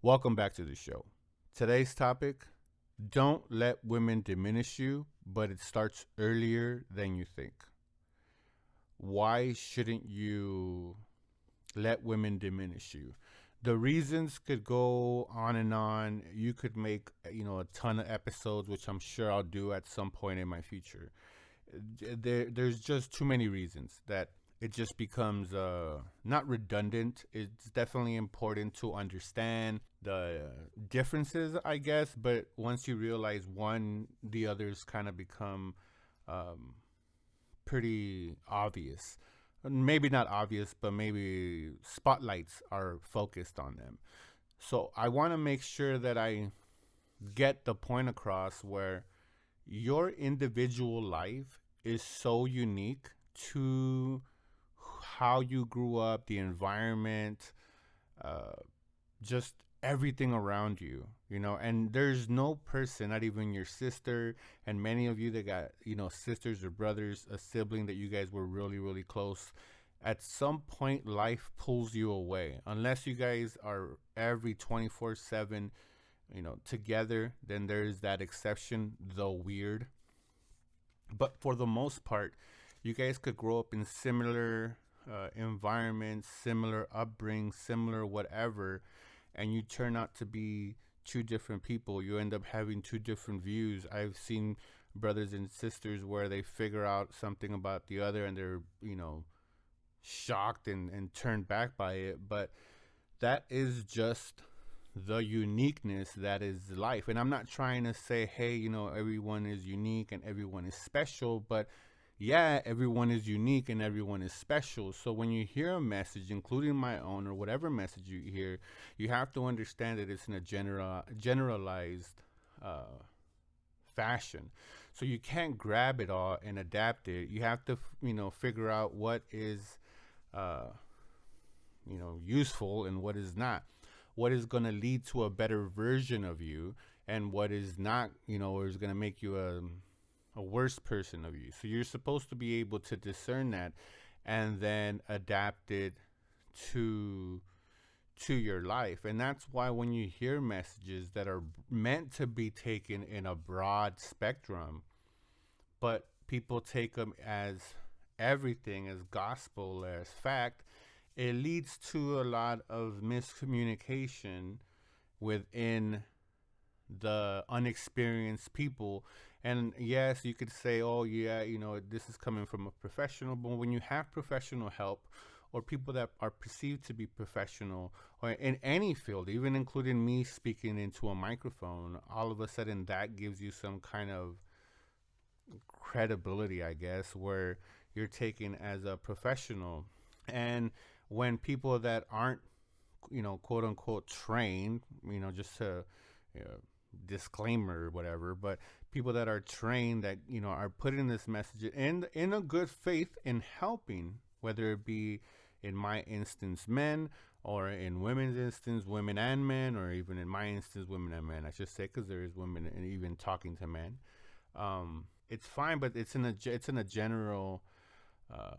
Welcome back to the show. Today's topic: don't let women diminish you, but it starts earlier than you think. Why shouldn't you let women diminish you? The reasons could go on and on. You could make, a ton of episodes, which I'm sure I'll do at some point in my future. There's just too many reasons that it just becomes not redundant. It's definitely important to understand the differences, I guess, but once you realize one, the others kind of become um, pretty obvious. Maybe not obvious, but maybe spotlights are focused on them. So I want to make sure that I get the point across where your individual life is so unique to how you grew up, the environment, uh, just everything around you, and there's no person, not even your sister, and many of you that got, sisters or brothers, a sibling that you guys were really, really close. At some point, life pulls you away. Unless you guys are every 24/7, together, then there's that exception, though weird. But for the most part, you guys could grow up in similar environments, similar upbringing, similar whatever, and you turn out to be two different people. You end up having two different views. I've seen brothers and sisters where they figure out something about the other and they're, shocked and turned back by it. But that is just the uniqueness that is life. And I'm not trying to say, hey, everyone is unique and everyone is special, but yeah, everyone is unique and everyone is special. So when you hear a message, including my own or whatever message you hear, you have to understand that it's in a generalized uh, fashion. So you can't grab it all and adapt it. You have to, figure out what is, uh, useful and what is not. What is going to lead to a better version of you, and what is not, or is going to make you a worse person of you. So you're supposed to be able to discern that and then adapt it to your life. And that's why when you hear messages that are meant to be taken in a broad spectrum, but people take them as everything, as gospel, as fact, it leads to a lot of miscommunication within the unexperienced people. And yes, you could say, oh, yeah, this is coming from a professional. But when you have professional help or people that are perceived to be professional or in any field, even including me speaking into a microphone, all of a sudden that gives you some kind of credibility, I guess, where you're taken as a professional. And when people that aren't, quote unquote trained, just to, you know, disclaimer or whatever, but people that are trained that, are putting this message in a good faith in helping, whether it be in my instance men, or in women's instance women and men, or even in my instance women and men, I should say, because there is women and even talking to men. It's fine, but it's in a general, uh,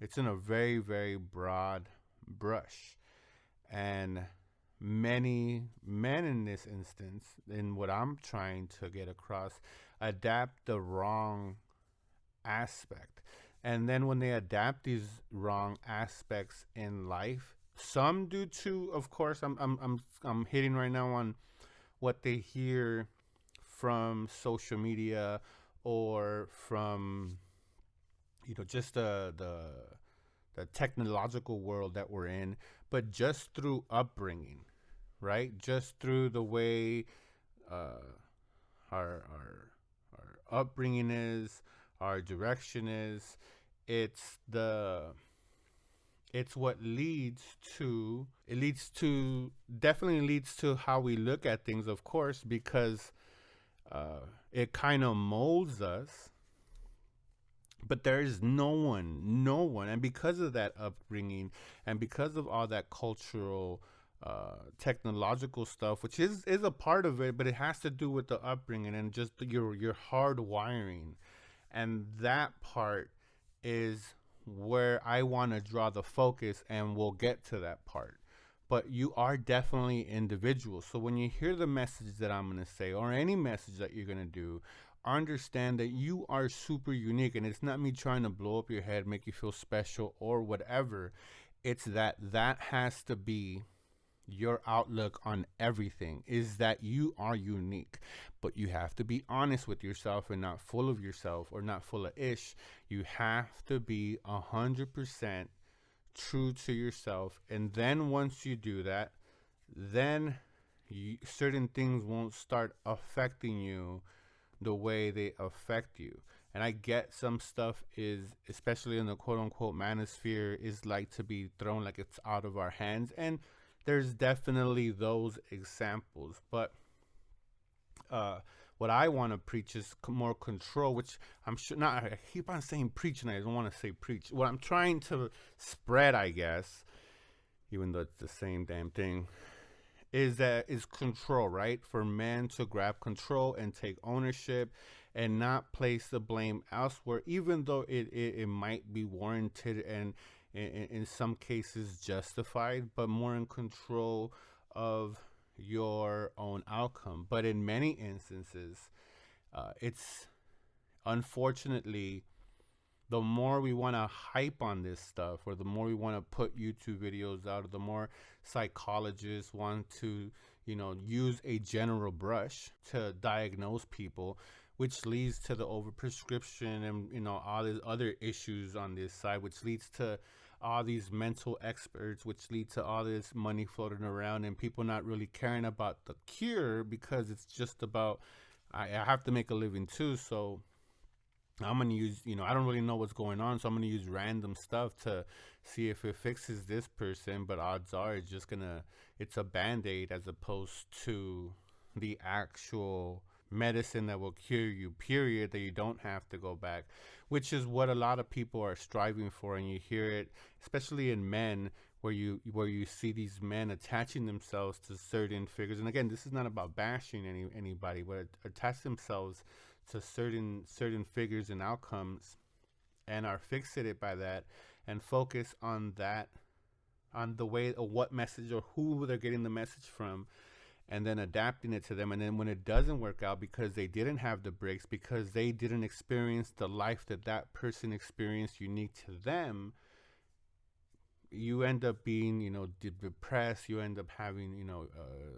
it's in a very, very broad brush. And many men in this instance, in what I'm trying to get across, adapt the wrong aspect. And then when they adapt these wrong aspects in life, some due to, of course, I'm hitting right now on what they hear from social media or from, just the technological world that we're in, but just through upbringing, right? Just through the way uh, our upbringing is, our direction is. It's the it's what leads to it leads to definitely leads to how we look at things, of course, because it kind of molds us. But there is no one, and because of that upbringing, and because of all that cultural, technological stuff, which is a part of it, but it has to do with the upbringing and just your hard wiring, and that part is where I want to draw the focus, and we'll get to that part. but you are definitely individual. So when you hear the message that I'm going to say, or any message that you're going to do, understand that you are super unique. And it's not me trying to blow up your head, make you feel special or whatever. It's that has to be your outlook on everything, is that you are unique. But you have to be honest with yourself and not full of yourself or not full of ish. You have to be 100% true to yourself. And then once you do that, then certain things won't start affecting you the way they affect you. And I get some stuff is, especially in the quote unquote manosphere, is like to be thrown like it's out of our hands. And there's definitely those examples. But uh, what I want to preach is more control, which I'm sure not. I keep on saying preach, and I don't want to say preach. What I'm trying to spread, I guess, even though it's the same damn thing, is control, right? For men to grab control and take ownership and not place the blame elsewhere, even though it might be warranted and in some cases justified, but more in control of your own outcome. But in many instances, it's unfortunately, the more we want to hype on this stuff, or the more we want to put YouTube videos out, or the more psychologists want to, use a general brush to diagnose people, which leads to the overprescription and, all these other issues on this side, which leads to all these mental experts, which lead to all this money floating around and people not really caring about the cure because it's just about, I have to make a living too. So I'm going to use, I don't really know what's going on. So I'm going to use random stuff to see if it fixes this person. But odds are it's a band-aid as opposed to the actual medicine that will cure you, period, that you don't have to go back, which is what a lot of people are striving for. And you hear it, especially in men, where you see these men attaching themselves to certain figures. And again, this is not about bashing anybody, but attach themselves to certain figures and outcomes, and are fixated by that and focus on that, on the way or what message or who they're getting the message from, and then adapting it to them. And then when it doesn't work out because they didn't have the breaks, because they didn't experience the life that that person experienced unique to them, you end up being, depressed. You end up having,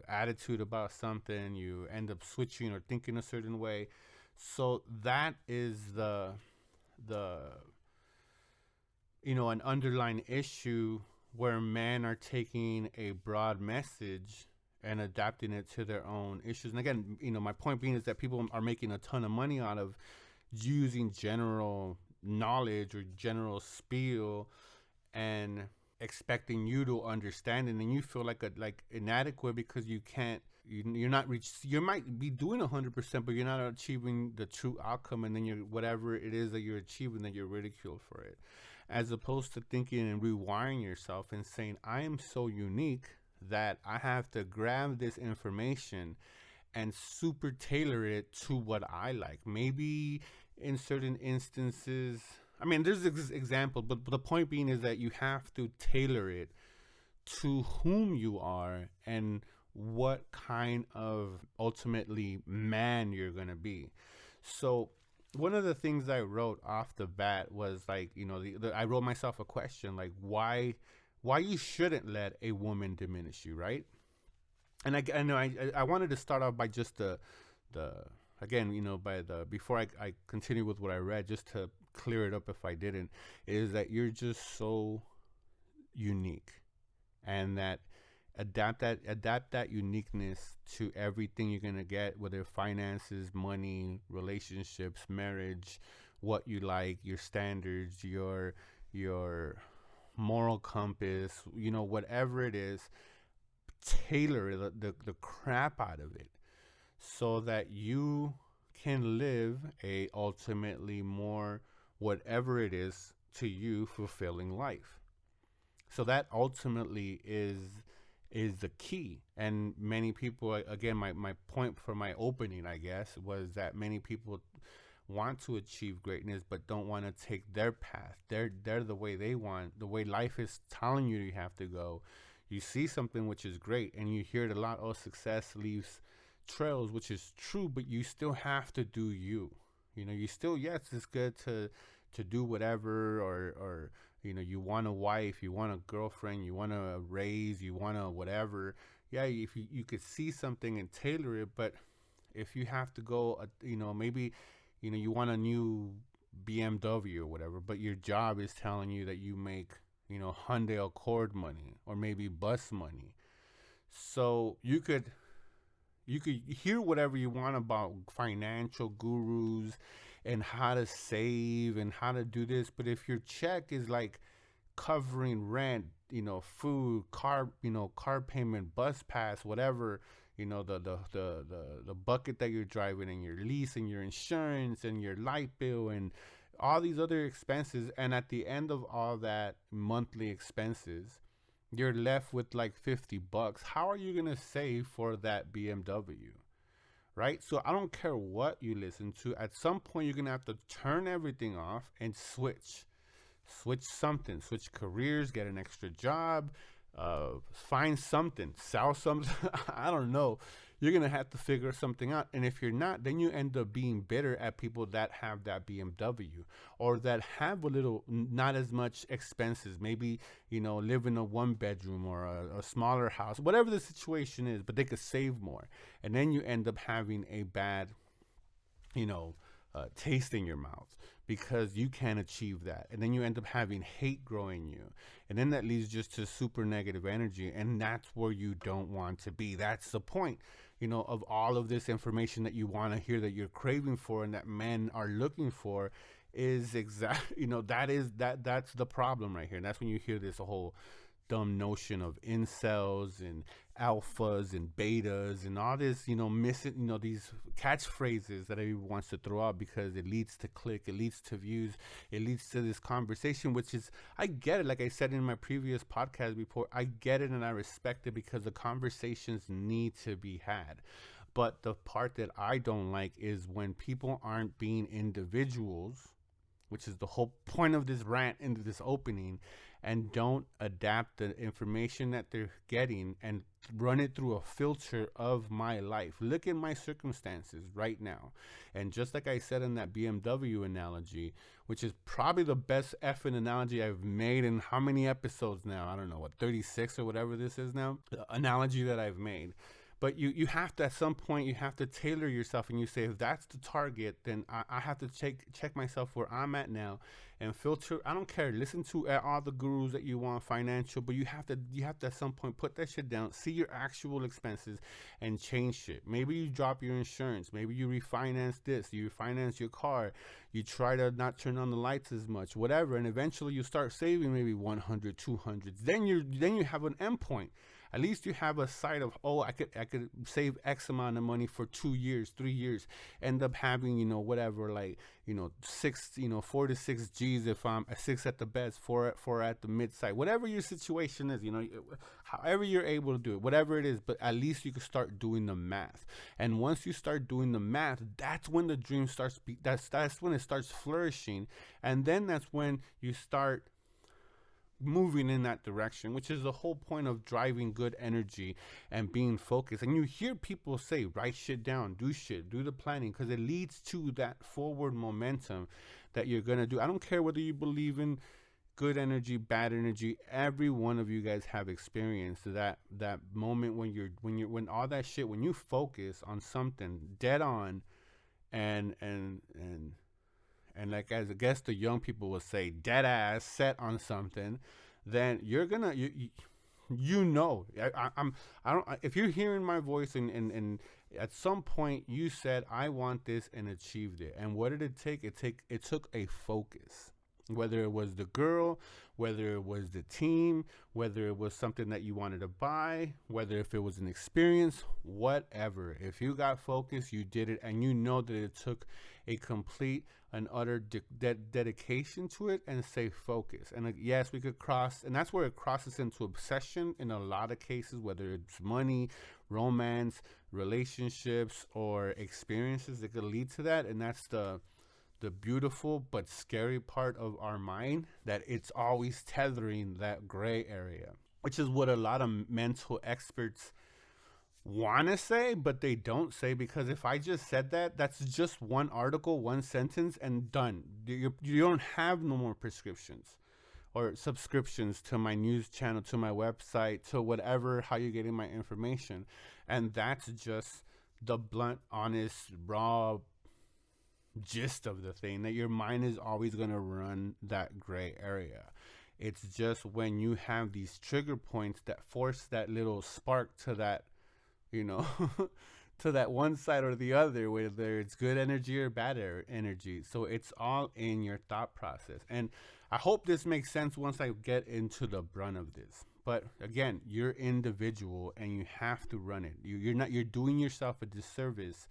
attitude about something. You end up switching or thinking a certain way. So that is the an underlying issue where men are taking a broad message and adapting it to their own issues. And again, my point being is that people are making a ton of money out of using general knowledge or general spiel and expecting you to understand it, and you feel like inadequate because you can't, you're not you might be doing 100%, but you're not achieving the true outcome, and then you're, whatever it is that you're achieving, that you're ridiculed for it, as opposed to thinking and rewiring yourself and saying, I am so unique that I have to grab this information and super tailor it to what I like. Maybe in certain instances, I mean, there's examples, but the point being is that you have to tailor it to whom you are and what kind of ultimately man you're going to be. So one of the things I wrote off the bat was like, I wrote myself a question, like why you shouldn't let a woman diminish you, right? And I know I wanted to start off by just the again, by the, before I continue with what I read, just to clear it up if I didn't, is that you're just so unique, and that adapt that uniqueness to everything you're gonna get, whether finances, money, relationships, marriage, what you like, your standards, your moral compass, whatever it is, tailor the crap out of it so that you can live a ultimately more, whatever it is to you, fulfilling life. So that ultimately is the key. And many people, again, my point for my opening, I guess, was that many people want to achieve greatness but don't want to take their path. They're the way they want, the way life is telling you have to go. You see something which is great, and you hear it a lot. Oh, success leaves trails, which is true, but you still have to do you. You know, you still, yes, it's good to do whatever, or you know, you want a wife, you want a girlfriend, you want a raise, you want a whatever. Yeah, if you could see something and tailor it, but if you have to go, you know, maybe, you know, you want a new BMW or whatever, but your job is telling you that you make, you know, Hyundai Accord money or maybe bus money. So you could hear whatever you want about financial gurus and how to save and how to do this, but if your check is like covering rent, you know, food, car, you know, car payment, bus pass, whatever, you know, the bucket that you're driving and your lease and your insurance and your light bill and all these other expenses, and at the end of all that monthly expenses, you're left with like 50 bucks. How are you going to save for that BMW? Right? So I don't care what you listen to. At some point, you're going to have to turn everything off and switch something, switch careers, get an extra job, find something, sell something. I don't know. You're gonna have to figure something out, and if you're not, then you end up being bitter at people that have that BMW or that have a little, not as much expenses. Maybe, you know, live in a one bedroom or a smaller house, whatever the situation is, but they could save more, and then you end up having a bad, you know, taste in your mouth because you can't achieve that. And then you end up having hate growing you. And then that leads just to super negative energy. And that's where you don't want to be. That's the point, you know, of all of this information that you want to hear, that you're craving for and that men are looking for, is exact, you know, that's the problem right here. And that's when you hear this whole dumb notion of incels and alphas and betas and all this, you know, missing, you know, these catchphrases that everyone wants to throw out because it leads to click, it leads to views, it leads to this conversation, which is, I get it. Like I said in my previous podcast report, I get it and I respect it because the conversations need to be had. But the part that I don't like is when people aren't being individuals, which is the whole point of this rant into this opening, and don't adapt the information that they're getting and run it through a filter of my life. Look at my circumstances right now. And just like I said in that BMW analogy, which is probably the best effing analogy I've made in how many episodes now? I don't know, what, 36 or whatever this is now? The analogy that I've made. But you have to, at some point, you have to tailor yourself, and you say, if that's the target, then I have to check myself where I'm at now and filter. I don't care. Listen to all the gurus that you want, financial, but you have to at some point put that shit down, see your actual expenses, and change shit. Maybe you drop your insurance. Maybe you refinance this. You refinance your car. You try to not turn on the lights as much, whatever, and eventually you start saving maybe 100, 200. Then you have an endpoint. At least you have a sight of, oh, I could save X amount of money for 2 years, 3 years, end up having, you know, whatever, like, you know, 4 to 6 G's if I'm 6 at the best, four at the mid side, whatever your situation is, you know, however you're able to do it, whatever it is, but at least you can start doing the math. And once you start doing the math, that's when the dream starts, that's when it starts flourishing. And then that's when you start moving in that direction, which is the whole point of driving good energy and being focused. And you hear people say, write shit down, do the planning, because it leads to that forward momentum that you're going to do. I don't care whether you believe in good energy, bad energy. Every one of you guys have experienced that moment when all that shit, when you focus on something dead on, and like, as I guess the young people will say, dead ass set on something, then you're gonna, you know, I don't, if you're hearing my voice and at some point you said, I want this, and achieved it. And what did it take? It took a focus. Whether it was the girl, whether it was the team, whether it was something that you wanted to buy, whether if it was an experience, whatever. If you got focused, you did it, and you know that it took a complete and utter dedication to it, and stay focused. And yes, we could cross, and that's where it crosses into obsession in a lot of cases, whether it's money, romance, relationships, or experiences that could lead to that. And that's the beautiful but scary part of our mind, that it's always tethering that gray area. which is what a lot of mental experts want to say, but they don't say, because if I just said that, that's just one article, one sentence, and done. You don't have no more prescriptions or subscriptions to my news channel, to my website, to whatever, how you're getting my information. And that's just the blunt, honest, raw gist of the thing, that your mind is always going to run that gray area. It's just when you have these trigger points that force that little spark to that, you know, to that one side or the other, whether it's good energy or bad energy. So it's all in your thought process. And I hope this makes sense once I get into the brunt of this. But again, you're individual and you have to run it. You're doing yourself a disservice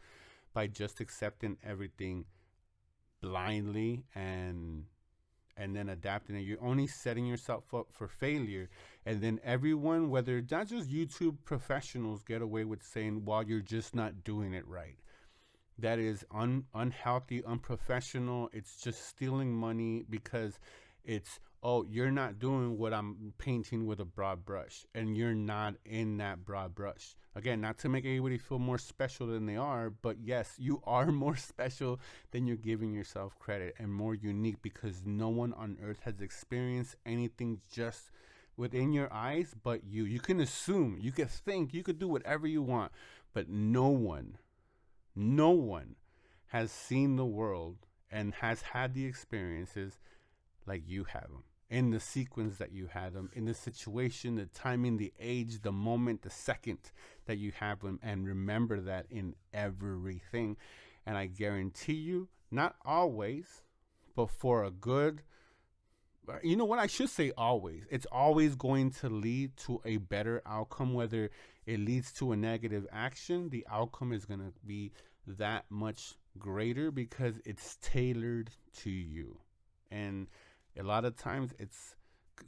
by just accepting everything blindly and then adapting it. You're only setting yourself up for failure. And then everyone, whether not just YouTube professionals, get away with saying, well, you're just not doing it right. That is unhealthy, unprofessional. It's just stealing money, because it's, oh, you're not doing what I'm painting with a broad brush, and you're not in that broad brush. Again, not to make anybody feel more special than they are, but yes, you are more special than you're giving yourself credit, and more unique, because no one on earth has experienced anything just within your eyes but you. You can assume, you could think, you could do whatever you want, but no one has seen the world and has had the experiences like you have them, in the sequence that you had them, in the situation, the timing, the age, the moment, the second that you have them. And remember that in everything. And I guarantee you, not always, but for a good, you know what, I should say always, it's always going to lead to a better outcome. Whether it leads to a negative action, the outcome is going to be that much greater, because it's tailored to you. And a lot of times, it's,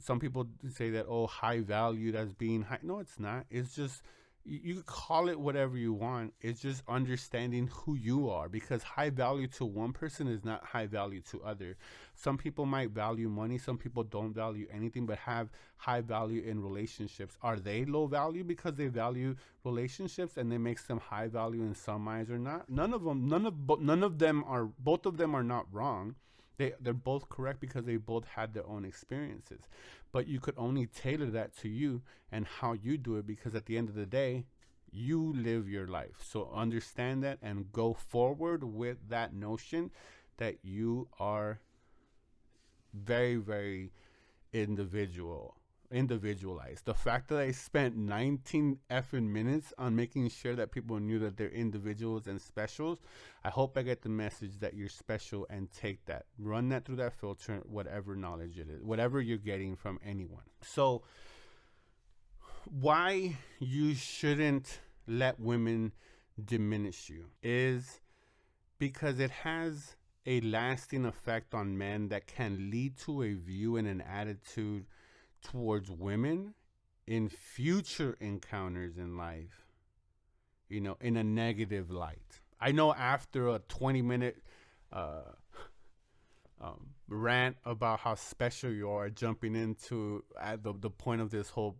some people say that, oh, high valued as being high. No, it's not. It's just, you call it whatever you want. It's just understanding who you are, because high value to one person is not high value to other. Some people might value money, some people don't value anything, but have high value in relationships. Are they low value because they value relationships, and it makes them high value in some eyes, or not? None of them are, both of them are not wrong. They're both correct, because they both had their own experiences. But you could only tailor that to you and how you do it, because at the end of the day, you live your life. So understand that and go forward with that notion that you are very, very individualized. The fact that I spent 19 effing minutes on making sure that people knew that they're individuals and specials, I hope I get the message that you're special, and take that, run that through that filter, whatever knowledge it is, whatever you're getting from anyone. So why you shouldn't let women diminish you is because it has a lasting effect on men that can lead to a view and an attitude towards women in future encounters in life, in a negative light. I know after a 20-minute rant about how special you are, jumping into at the point of this whole,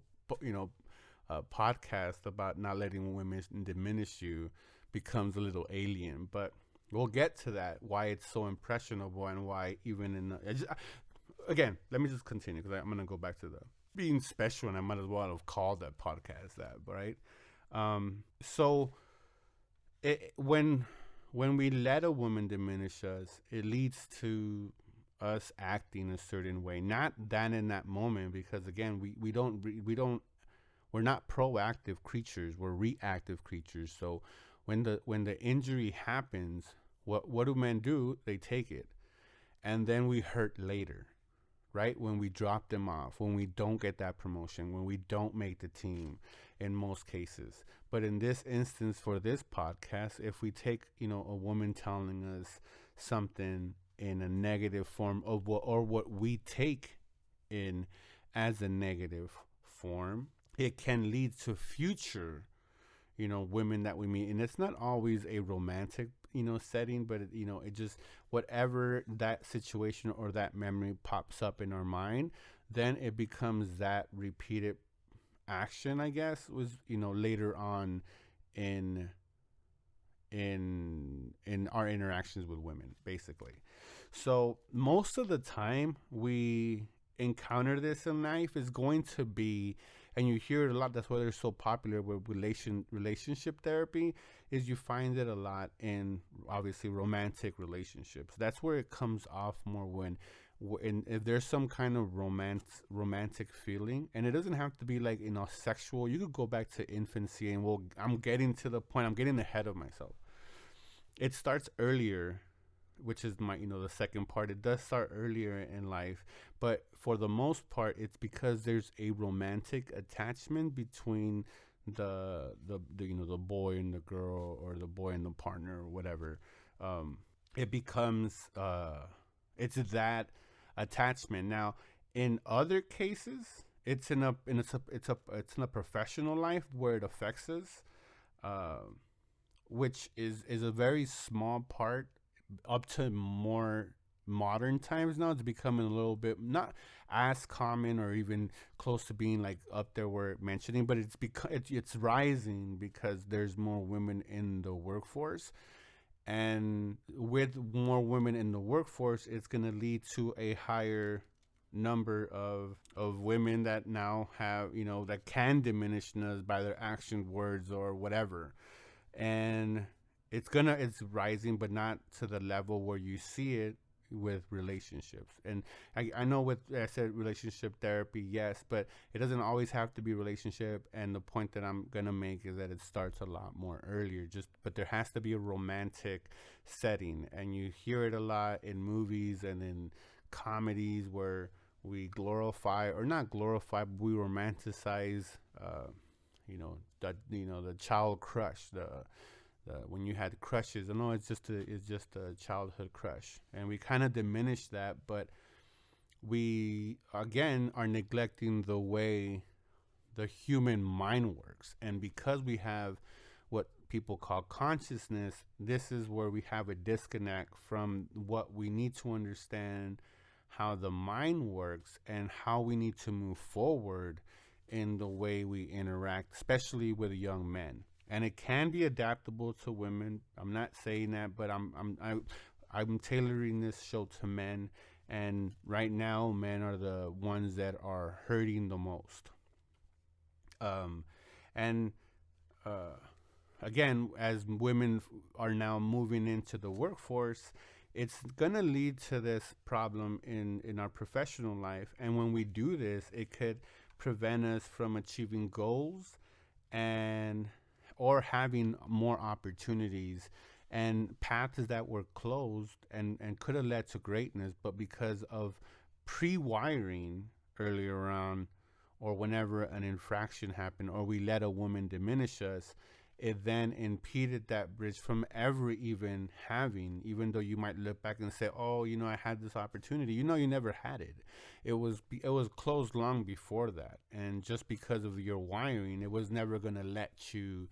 podcast about not letting women diminish you, becomes a little alien. But we'll get to that, why it's so impressionable, and why even in again, let me just continue, because I'm going to go back to the being special, and I might as well have called that podcast that, right? So when we let a woman diminish us, it leads to us acting a certain way. Not that in that moment, because again, we're not proactive creatures. We're reactive creatures. So when the injury happens, what do men do? They take it, and then we hurt later, right? When we drop them off, when we don't get that promotion, when we don't make the team, in most cases. But in this instance, for this podcast, if we take, a woman telling us something in a negative form of what we take in as a negative form, it can lead to future, women that we meet. And it's not always a romantic, setting, but it just, whatever that situation or that memory pops up in our mind, then it becomes that repeated action, I guess, was later on in in our interactions with women, basically. So most of the time we encounter this in life is going to be, and you hear it a lot. That's why they're so popular with relationship therapy. Is you find it a lot in obviously romantic relationships. That's where it comes off more when. If there's some kind of romantic feeling, and it doesn't have to be like sexual. You could go back to infancy, and I'm getting to the point. I'm getting ahead of myself. It starts earlier, which is my the second part. It does start earlier in life, but for the most part it's because there's a romantic attachment between the the boy and the girl, or the boy and the partner, or whatever. It becomes it's that attachment. Now in other cases it's in a professional life where it affects us, uh, which is a very small part. Up to more modern times now, it's becoming a little bit not as common, or even close to being like up there where mentioning, but it's rising because there's more women in the workforce. And with more women in the workforce, it's going to lead to a higher number of women that now have that can diminish us by their action, words, or whatever. And it's rising, but not to the level where you see it with relationships. And I know, with I said relationship therapy, yes, but it doesn't always have to be relationship. And the point that I'm gonna make is that it starts a lot more earlier. Just but there has to be a romantic setting, and you hear it a lot in movies and in comedies where we glorify, or not glorify, but we romanticize. The child crush, the when you had crushes. I know it's just a childhood crush, and we kind of diminish that, but we again are neglecting the way the human mind works. And because we have what people call consciousness, this is where we have a disconnect from what we need to understand, how the mind works and how we need to move forward in the way we interact, especially with young men. And it can be adaptable to women. I'm not saying that, but I'm tailoring this show to men. And right now, men are the ones that are hurting the most. Um, and uh, again, as women are now moving into the workforce, it's gonna lead to this problem in our professional life. And when we do this, it could prevent us from achieving goals, and or having more opportunities, and paths that were closed and could have led to greatness, but because of pre-wiring earlier on, or whenever an infraction happened, or we let a woman diminish us, it then impeded that bridge from ever even having, even though you might look back and say, oh, I had this opportunity. You never had it. It was closed long before that. And just because of your wiring, it was never going to let you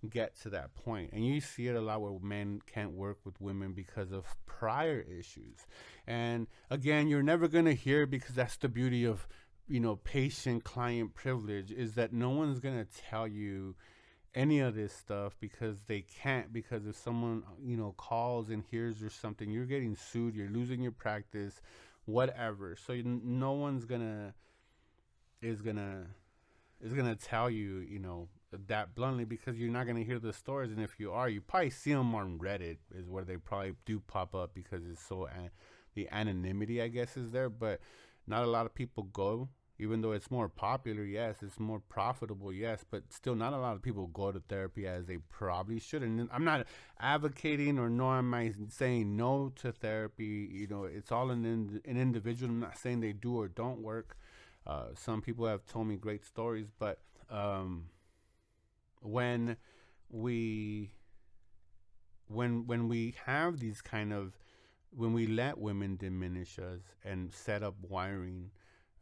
get to that point. And you see it a lot where men can't work with women because of prior issues. And again, you're never going to hear, because that's the beauty of patient client privilege, is that no one's going to tell you any of this stuff, because they can't. Because if someone calls and hears there's something, you're getting sued, you're losing your practice, whatever. So no one's gonna is gonna is gonna tell you that bluntly, because you're not gonna hear the stories. And if you are, you probably see them on Reddit, is where they probably do pop up, because it's so the anonymity, I guess, is there. But not a lot of people go, even though it's more popular. Yes, it's more profitable. Yes, but still, not a lot of people go to therapy as they probably should. And I'm not advocating, or nor am I saying no to therapy. It's all an individual. I'm not saying they do or don't work. Some people have told me great stories, but when we when we have these kind of, when we let women diminish us and set up wiring,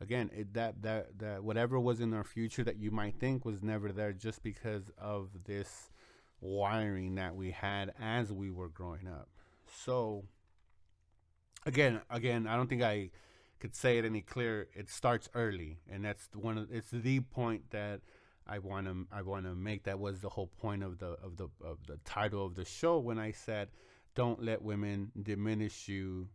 again, that whatever was in our future that you might think was never there, just because of this wiring that we had as we were growing up. So again, I don't think I could say it any clearer. It starts early, and that's it's the point that I want to make. That was the whole point of the title of the show when I said, "Don't let women diminish you."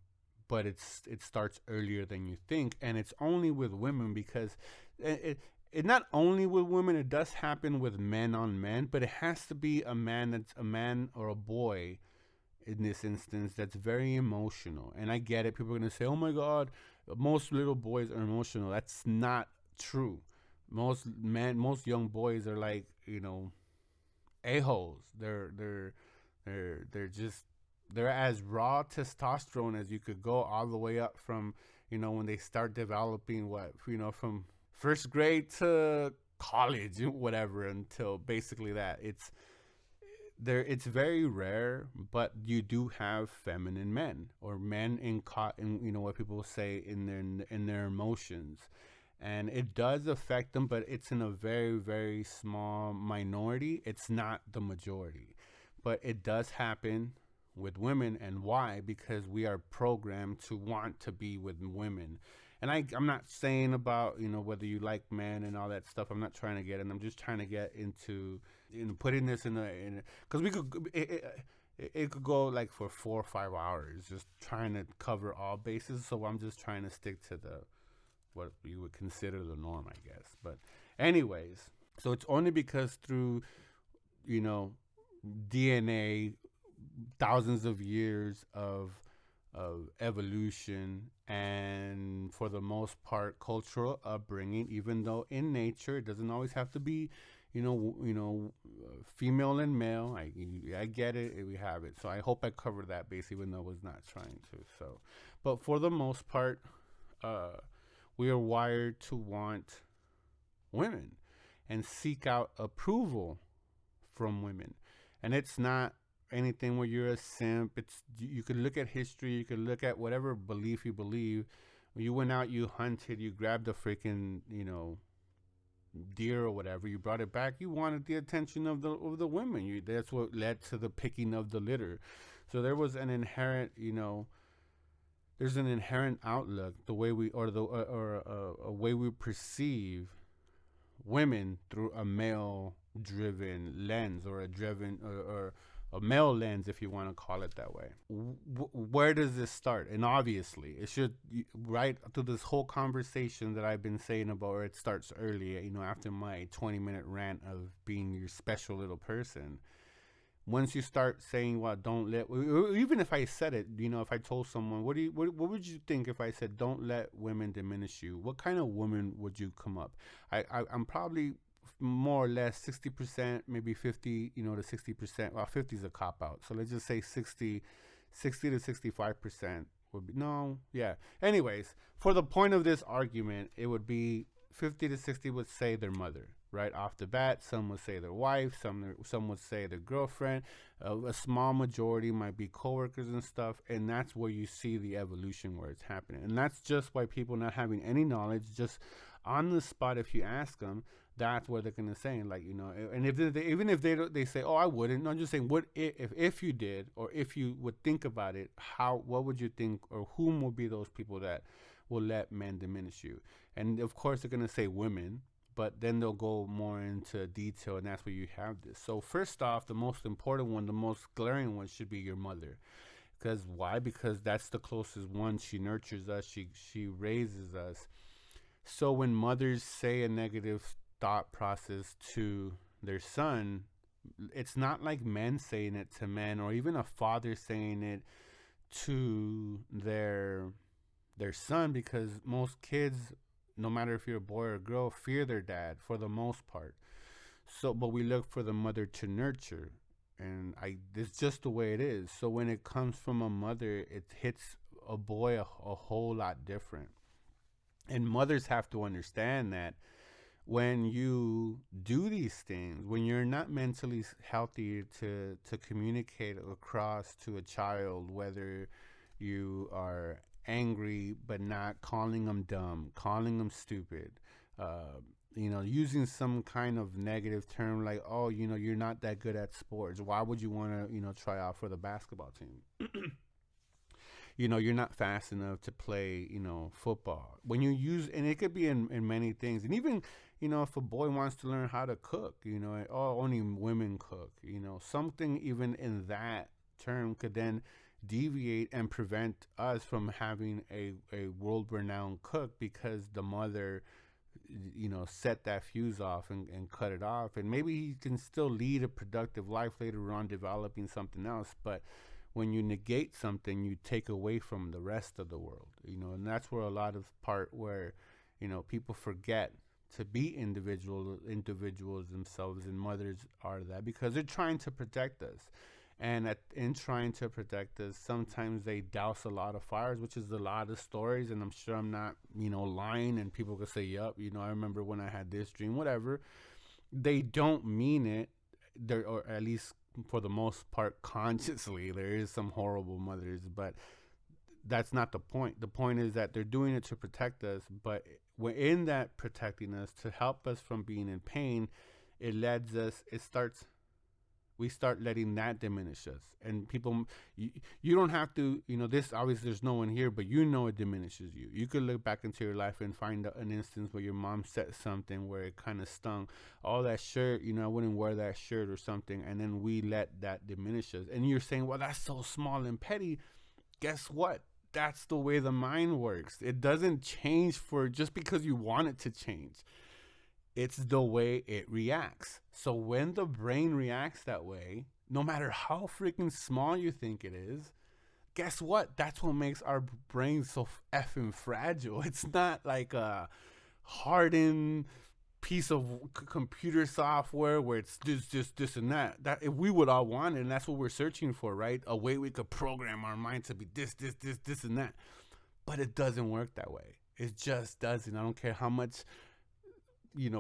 But it starts earlier than you think, and it's only with women because it not only with women. It does happen with men on men, but it has to be a man that's a man or a boy in this instance that's very emotional. And I get it. People are gonna say, "Oh my God, most little boys are emotional." That's not true. Most young boys are like a holes. They're just they're as raw testosterone as you could go, all the way up from when they start developing what from first grade to college, whatever, until basically that. It's very rare, but you do have feminine men or men in what people say in their emotions, and it does affect them, but it's in a very very small minority. It's not the majority, but it does happen with women. And why? Because we are programmed to want to be with women. And I'm not saying about whether you like men and all that stuff. I'm not trying to get in. I'm just trying to get into putting this in because we could it could go like for 4 or 5 hours just trying to cover all bases. So I'm just trying to stick to the what you would consider the norm, I guess. But anyways, so it's only because through you know DNA, thousands of years of evolution, and for the most part cultural upbringing. Even though in nature it doesn't always have to be female and male. I get it. We have it. So I hope I covered that base, even though I was not trying to. So, but for the most part, uh, we are wired to want women and seek out approval from women. And it's not anything where you're a simp. It's you could look at history, you could look at whatever belief you believe. When you went out, you hunted, you grabbed a freaking deer or whatever, you brought it back. You wanted the attention of the women. That's what led to the picking of the litter. So there was an inherent there's an inherent outlook, the way we or the or a way we perceive women through a male driven lens, or or a male lens, if you want to call it that way. Where does this start? And obviously it should, right to this whole conversation that I've been saying about where it starts early, after my 20-minute rant of being your special little person. Once you start saying, well, don't let, even if I said it, if I told someone, what would you think if I said, don't let women diminish you? What kind of woman would you come up? I'm probably more or less 60%, maybe 50, to 60%. Well, 50 is a cop out. So let's just say 60 to 65% would be, no, yeah. Anyways, for the point of this argument, it would be 50 to 60 would say their mother right off the bat. Some would say their wife. Some would say their girlfriend. A small majority might be coworkers and stuff. And that's where you see the evolution where it's happening. And that's just why people not having any knowledge, just on the spot, if you ask them, that's what they're gonna say. Like and if even if they say, oh, I wouldn't. No, I'm just saying, what if you did, or if you would think about it, what would you think, or whom will be those people that will let men diminish you? And of course they're gonna say women, but then they'll go more into detail, and that's where you have this. So first off, the most important one, the most glaring one, should be your mother. Because why? Because that's the closest one. She nurtures us. She raises us. So when mothers say a negative thought process to their son, it's not like men saying it to men, or even a father saying it to their son, because most kids, no matter if you're a boy or a girl, fear their dad for the most part. So, but we look for the mother to nurture, and it's just the way it is. So when it comes from a mother, it hits a boy a whole lot different. And mothers have to understand that when you do these things, when you're not mentally healthy to communicate across to a child, whether you are angry but not calling them dumb, calling them stupid, using some kind of negative term like, oh, you're not that good at sports. Why would you want to, try out for the basketball team? You're not fast enough to play, football. When you use, and it could be in many things, and even if a boy wants to learn how to cook, oh, only women cook, something even in that term could then deviate and prevent us from having a world renowned cook because the mother, set that fuse off and cut it off. And maybe he can still lead a productive life later on, developing something else. But when you negate something, you take away from the rest of the world, and that's where a lot of part where, people forget to be individuals themselves, and mothers are that because they're trying to protect us. And in trying to protect us, sometimes they douse a lot of fires, which is a lot of stories. And I'm sure I'm not, lying. And people could say, "Yup, I remember when I had this dream, whatever." They don't mean it, or at least for the most part, consciously. There is some horrible mothers, but that's not the point. The point is that they're doing it to protect us, but in that protecting us to help us from being in pain, it starts we start letting that diminish us. And people, you don't have to, this obviously there's no one here, but it diminishes you. You could look back into your life and find an instance where your mom said something where it kind of stung. Oh, that shirt, I wouldn't wear that shirt or something. And then we let that diminish us. And you're saying, well, that's so small and petty. Guess what? That's the way the mind works. It doesn't change for just because you want it to change. It's the way it reacts. So when the brain reacts that way, no matter how freaking small you think it is, guess what? That's what makes our brains so effing fragile. It's not like a hardened piece of computer software where it's this, and that. That if we would all want it, and that's what we're searching for, right? A way we could program our mind to be this, and that. But it doesn't work that way. It just doesn't. I don't care how much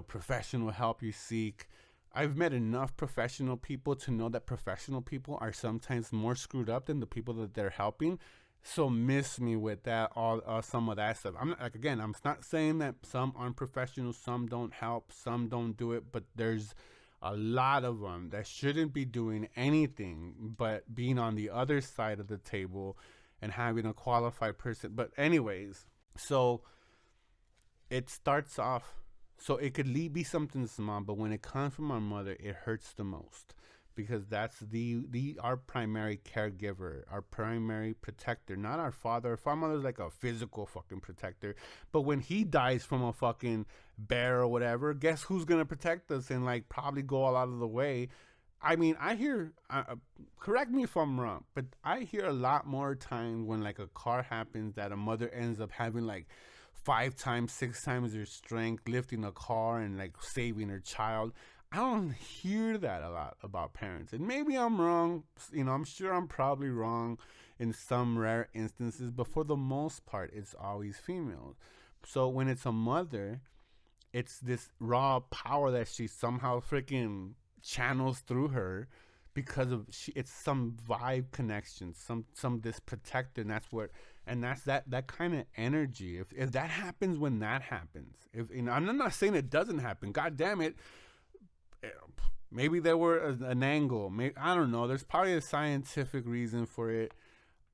professional help you seek. I've met enough professional people to know that professional people are sometimes more screwed up than the people that they're helping. So miss me with that, all some of that stuff. I'm not, like, again, I'm not saying that some aren't professional, some don't help, some don't do it, but there's a lot of them that shouldn't be doing anything but being on the other side of the table and having a qualified person. But anyways, so it starts off, so it could be something small, but when it comes from our mother, it hurts the most because that's our primary caregiver, our primary protector, not our father. If our mother's like a physical fucking protector, but when he dies from a fucking bear or whatever, guess who's gonna protect us and like probably go all out of the way? I mean, I hear, correct me if I'm wrong, but I hear a lot more times when like a car happens that a mother ends up having like 5 times, 6 times her strength lifting a car and like saving her child. I don't hear that a lot about parents. And maybe I'm wrong. I'm sure I'm probably wrong in some rare instances, but for the most part, it's always females. So when it's a mother, it's this raw power that she somehow freaking channels through her because of it's some vibe connection, some this protector, and that's that kind of energy. If that happens, when that happens, if I'm not saying it doesn't happen, god damn it, maybe there were an angle, maybe, I don't know, there's probably a scientific reason for it,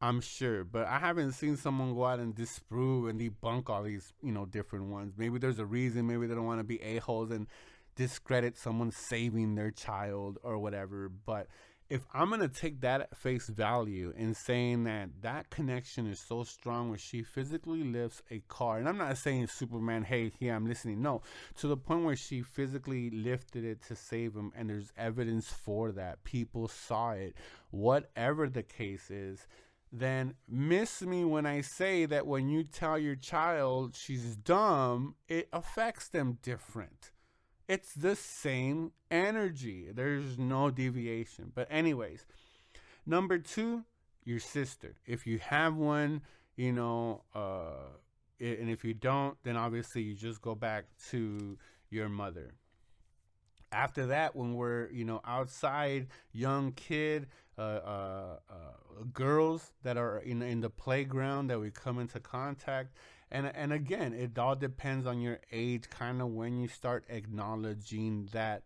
I'm sure, but I haven't seen someone go out and disprove and debunk all these, different ones. Maybe there's a reason. Maybe they don't want to be a-holes and discredit someone saving their child or whatever. But if I'm going to take that at face value and saying that connection is so strong where she physically lifts a car, and I'm not saying Superman, hey, here, I'm listening. No, to the point where she physically lifted it to save him, and there's evidence for that. People saw it. Whatever the case is, then miss me when I say that when you tell your child she's dumb, it affects them different. It's the same energy. There's no deviation. But anyways, number 2, your sister. If you have one, and if you don't, then obviously you just go back to your mother. After that, when we're outside, young kid, girls that are in the playground that we come into contact, and again, it all depends on your age, kind of when you start acknowledging that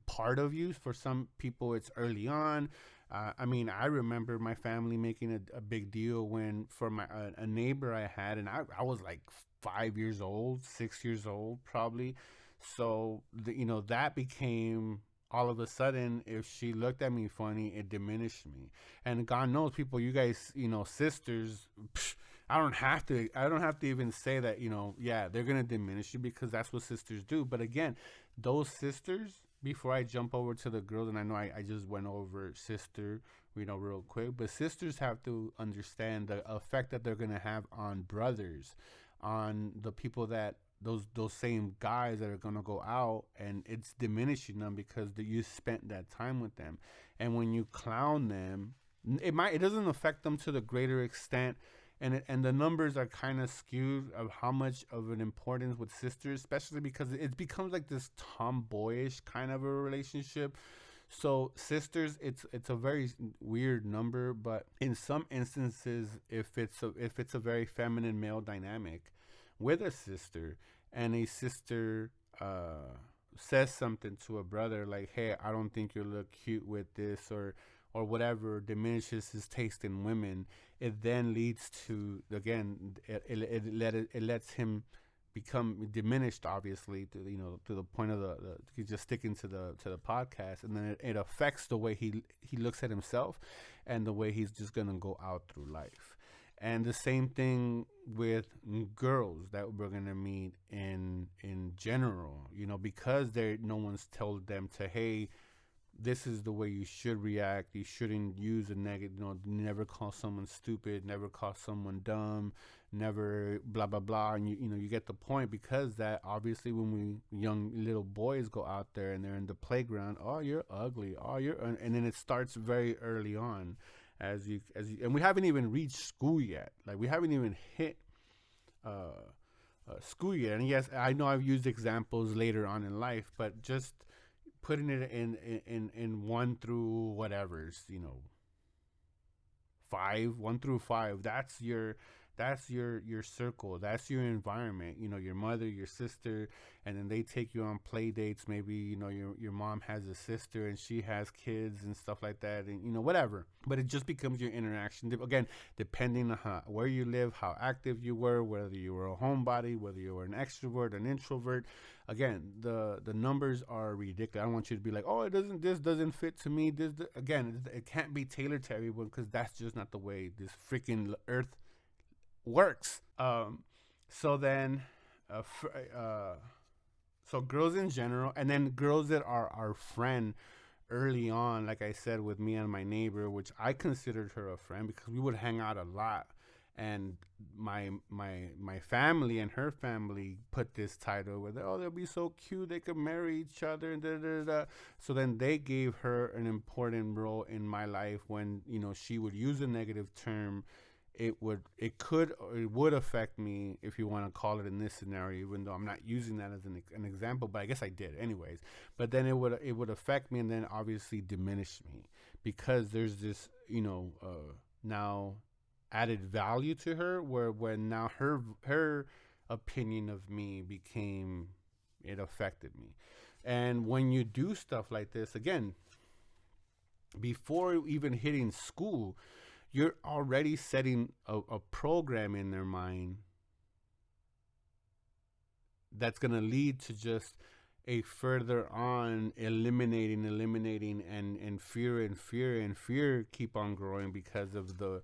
part of you. For some people, it's early on. I mean, I remember my family making a big deal when for a neighbor I had, and I was like 5 years old, 6 years old, probably. So that became, all of a sudden, if she looked at me funny, it diminished me. And God knows, people, you guys, sisters, psh, I don't have to even say that, yeah, they're gonna diminish you, because that's what sisters do. But again, those sisters, before I jump over to the girls, and I know I just went over sister, real quick, but sisters have to understand the effect that they're gonna have on brothers, on the people that, those same guys that are gonna go out, and it's diminishing them because you spent that time with them. And when you clown them, it doesn't affect them to the greater extent. And the numbers are kind of skewed of how much of an importance with sisters, especially because it becomes like this tomboyish kind of a relationship. So sisters, it's a very weird number, but in some instances, if it's a very feminine male dynamic with a sister, and a sister says something to a brother like, "Hey, I don't think you look cute with this," or whatever, diminishes his taste in women, it then leads to, again, it lets him become diminished, obviously, to the point of he's just sticking to the podcast, and then it affects the way he looks at himself, and the way he's just gonna go out through life. And the same thing with girls that we're gonna meet in general, because no one's told them to, hey, this is the way you should react. You shouldn't use a negative, never call someone stupid, never call someone dumb, never blah, blah, blah. And you get the point, because that, obviously, when young little boys go out there and they're in the playground, oh, you're ugly. Oh, and then it starts very early on, and we haven't even reached school yet. Like, we haven't even hit, school yet. And yes, I know I've used examples later on in life, but just putting it in one through whatever's, 1 through 5, that's your circle, that's your environment, your mother, your sister. And then they take you on play dates. Maybe, your mom has a sister and she has kids and stuff like that, and whatever. But it just becomes your interaction, again, depending on where you live, how active you were, whether you were a homebody, whether you were an extrovert, an introvert. Again, the numbers are ridiculous. I don't want you to be like, oh, this doesn't fit to me. Again, it can't be tailored to everyone, because that's just not the way this freaking earth works. So then, so girls in general, and then girls that are our friend early on, like I said, with me and my neighbor, which I considered her a friend because we would hang out a lot. And my family and her family put this title where they'll be so cute, they could marry each other, and da, da, da. So then they gave her an important role in my life when she would use a negative term. It would affect me, if you want to call it, in this scenario, even though I'm not using that as an example, but I guess I did anyways. But then it would affect me, and then obviously diminish me, because there's this now added value to her, where when now her opinion of me became, it affected me. And when you do stuff like this, again, before even hitting school, you're already setting a program in their mind that's going to lead to just a further on eliminating, and fear keep on growing, because of the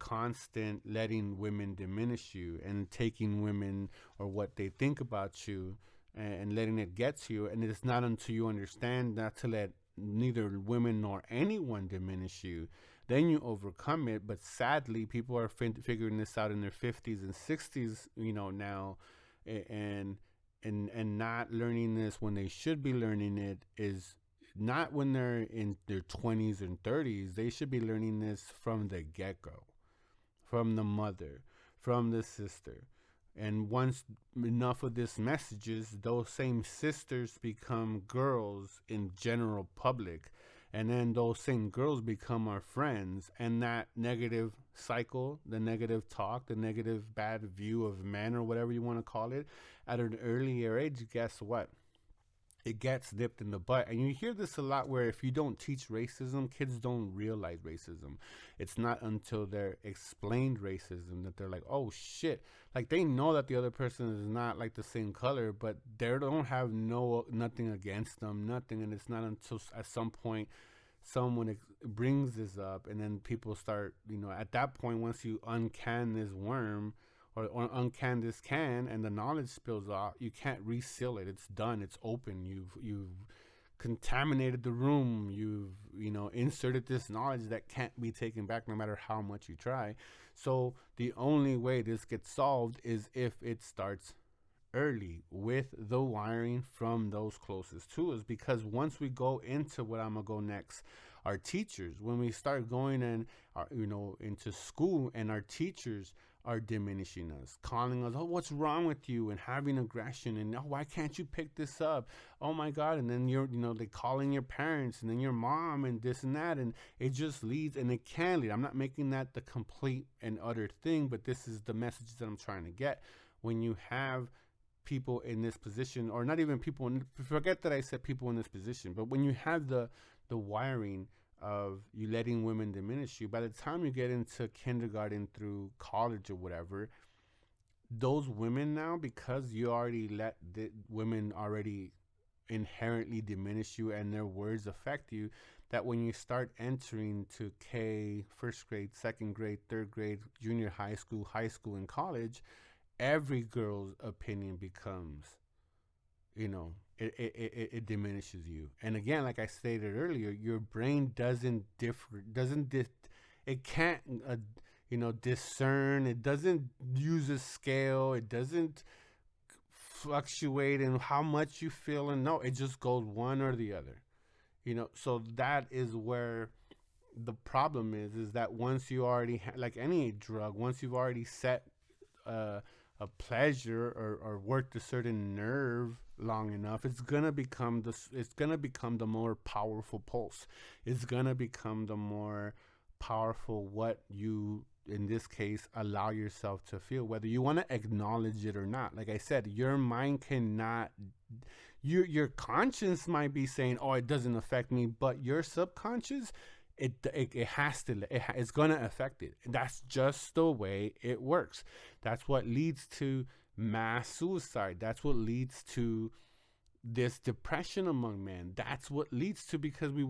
constant letting women diminish you, and taking women or what they think about you, and letting it get to you. And it's not until you understand not to let neither women nor anyone diminish you, then you overcome it. But sadly, people are figuring this out in their 50s and 60s, now, and not learning this when they should be learning it is not when they're in their 20s and 30s. They should be learning this from the get-go, from the mother, from the sister. And once enough of this messages, those same sisters become girls in general public. And then those same girls become our friends. And that negative cycle, the negative talk, the negative bad view of men, or whatever you want to call it, at an earlier age, guess what? it gets nipped in the butt. And you hear this a lot where if you don't teach racism, kids don't realize racism. It's not until they're explained racism that they're like, oh shit. Like they know that the other person is not like the same color, but they don't have nothing against them, nothing. And it's not until at some point someone brings this up, and then people start, at that point, once you uncan this worm, or uncan this can, and the knowledge spills out, you can't reseal it. It's done. It's open. You've contaminated the room. You've inserted this knowledge that can't be taken back no matter how much you try. So the only way this gets solved is if it starts early with the wiring from those closest to us. Because once we go into what I'm gonna go next, our teachers, when we start going and into school, and our teachers are diminishing us, calling us, oh, what's wrong with you, and having aggression, and oh, why can't you pick this up, oh my god, and then they calling your parents, and then your mom, and this and that, and it just leads, and it can lead. I'm not making that the complete and utter thing, but this is the message that I'm trying to get. When you have people in this position, or not even people forget that I said people in this position, but when you have the wiring of you letting women diminish you, by the time you get into kindergarten through college or whatever, those women now, because you already let the women already inherently diminish you and their words affect you, that when you start entering to first grade, second grade, third grade, junior high school, and college, every girl's opinion becomes, it diminishes you. And again, like I stated earlier, your brain it can't, discern. It doesn't use a scale. It doesn't fluctuate in how much you feel. And no, it just goes one or the other, so that is where the problem is that once you already like any drug, once you've already set a pleasure, or worked a certain nerve long enough, it's gonna become the more powerful pulse. It's gonna become the more powerful what you, in this case, allow yourself to feel, whether you want to acknowledge it or not. Like I said, your mind cannot, your conscience might be saying, oh, it doesn't affect me, but your subconscious, it has to, it's gonna affect it. That's just the way it works. That's what leads to mass suicide. That's what leads to this depression among men. That's what leads to, because we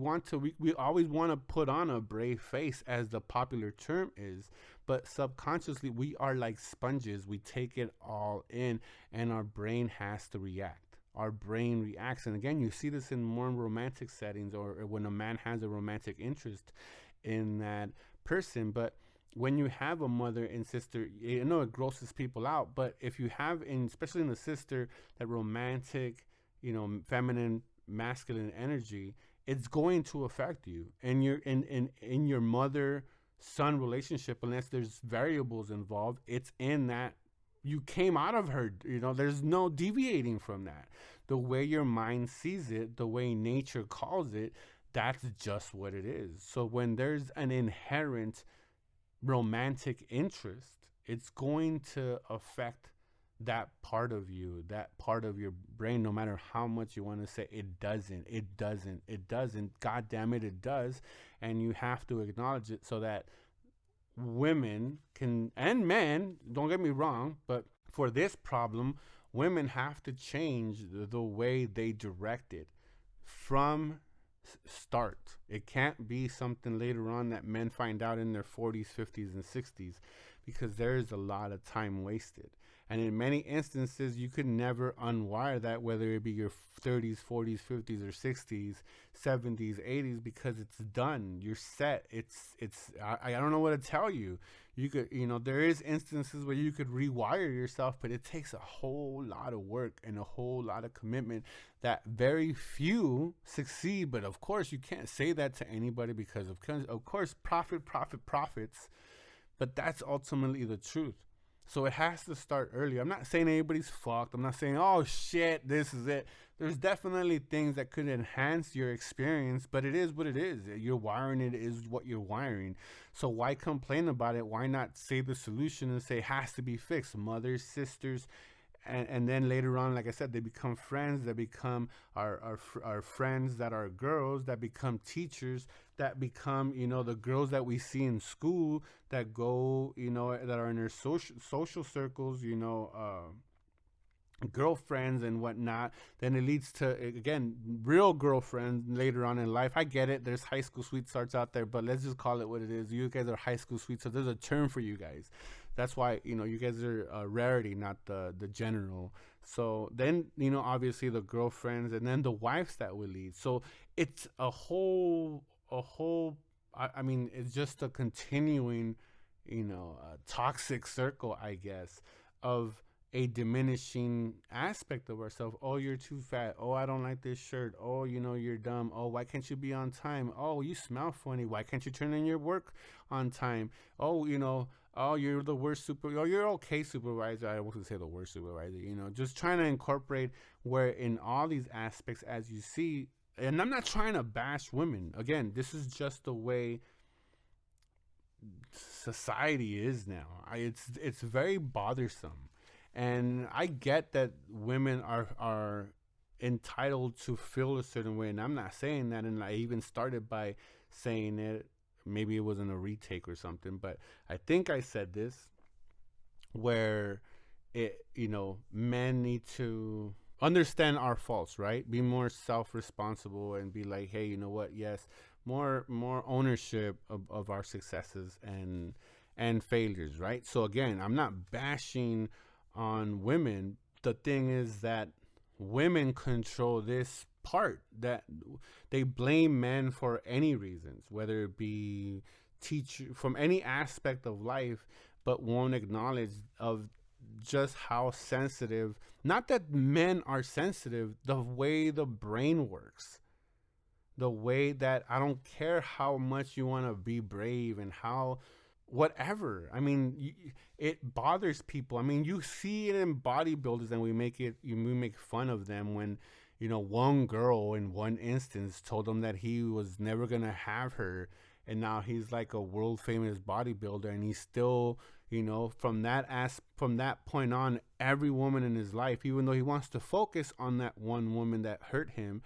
always want to put on a brave face, as the popular term is, but subconsciously we are like sponges. We take it all in, and our brain has to react. Our brain reacts. And again, you see this in more romantic settings, or when a man has a romantic interest in that person. But when you have a mother and sister, I know it grosses people out, but if you have, especially in the sister, that romantic, feminine, masculine energy, it's going to affect you. And you're in your mother son relationship, unless there's variables involved, it's in that you came out of her. There's no deviating from that. The way your mind sees it, the way nature calls it, that's just what it is. So when there's an inherent romantic interest, it's going to affect that part of you, that part of your brain, no matter how much you want to say it doesn't. God damn it, it does. And you have to acknowledge it, so that women can, and men, don't get me wrong, but for this problem, women have to change the way they direct it from start. It can't be something later on that men find out in their 40s, 50s, and 60s, because there's a lot of time wasted. And in many instances, you could never unwire that, whether it be your 30s, 40s, 50s, or 60s, 70s, 80s, because it's done. You're set. I don't know what to tell you. You could, there is instances where you could rewire yourself, but it takes a whole lot of work and a whole lot of commitment that very few succeed. But of course, you can't say that to anybody, because of course, profits. But that's ultimately the truth. So it has to start early. I'm not saying anybody's fucked. I'm not saying, oh shit, this is it. There's definitely things that could enhance your experience, but it is what it is. You're wiring, it is what you're wiring. So why complain about it? Why not say the solution and say it has to be fixed? Mothers, sisters, and then later on, like I said, they become friends, they become our friends that are girls, that become teachers, that become, the girls that we see in school, that go, that are in their social circles, girlfriends and whatnot. Then it leads to, again, real girlfriends later on in life. I get it, there's high school sweethearts out there, but let's just call it what it is. You guys are high school sweethearts. There's a term for you guys. That's why, you guys are a rarity, not the general. So then, obviously the girlfriends, and then the wives that will lead. So it's a whole I mean, it's just a continuing, toxic circle, I guess, of a diminishing aspect of ourselves. Oh, you're too fat. Oh, I don't like this shirt. Oh, you're dumb. Oh, why can't you be on time? Oh, you smell funny. Why can't you turn in your work on time? Oh, oh, you're the worst super. Oh, you're okay supervisor. I wasn't say the worst supervisor. Just trying to incorporate where in all these aspects, as you see, and I'm not trying to bash women. Again, this is just the way society is now. It's very bothersome, and I get that women are entitled to feel a certain way, and I'm not saying that. And I even started by saying it. Maybe it wasn't a retake or something, but I think I said this where men need to understand our faults, right? Be more self-responsible and be like, hey, you know what? Yes, more ownership of our successes and failures, right? So again, I'm not bashing on women. The thing is that women control this part, that they blame men for any reasons, whether it be teach from any aspect of life, but won't acknowledge of just how sensitive, not that men are sensitive, the way the brain works, the way that I don't care how much you want to be brave and how whatever. I mean, it bothers people. I mean, you see it in bodybuilders, and we make fun of them when, one girl in one instance told him that he was never gonna have her, and now he's like a world famous bodybuilder, and he's still, from that point on, every woman in his life, even though he wants to focus on that one woman that hurt him,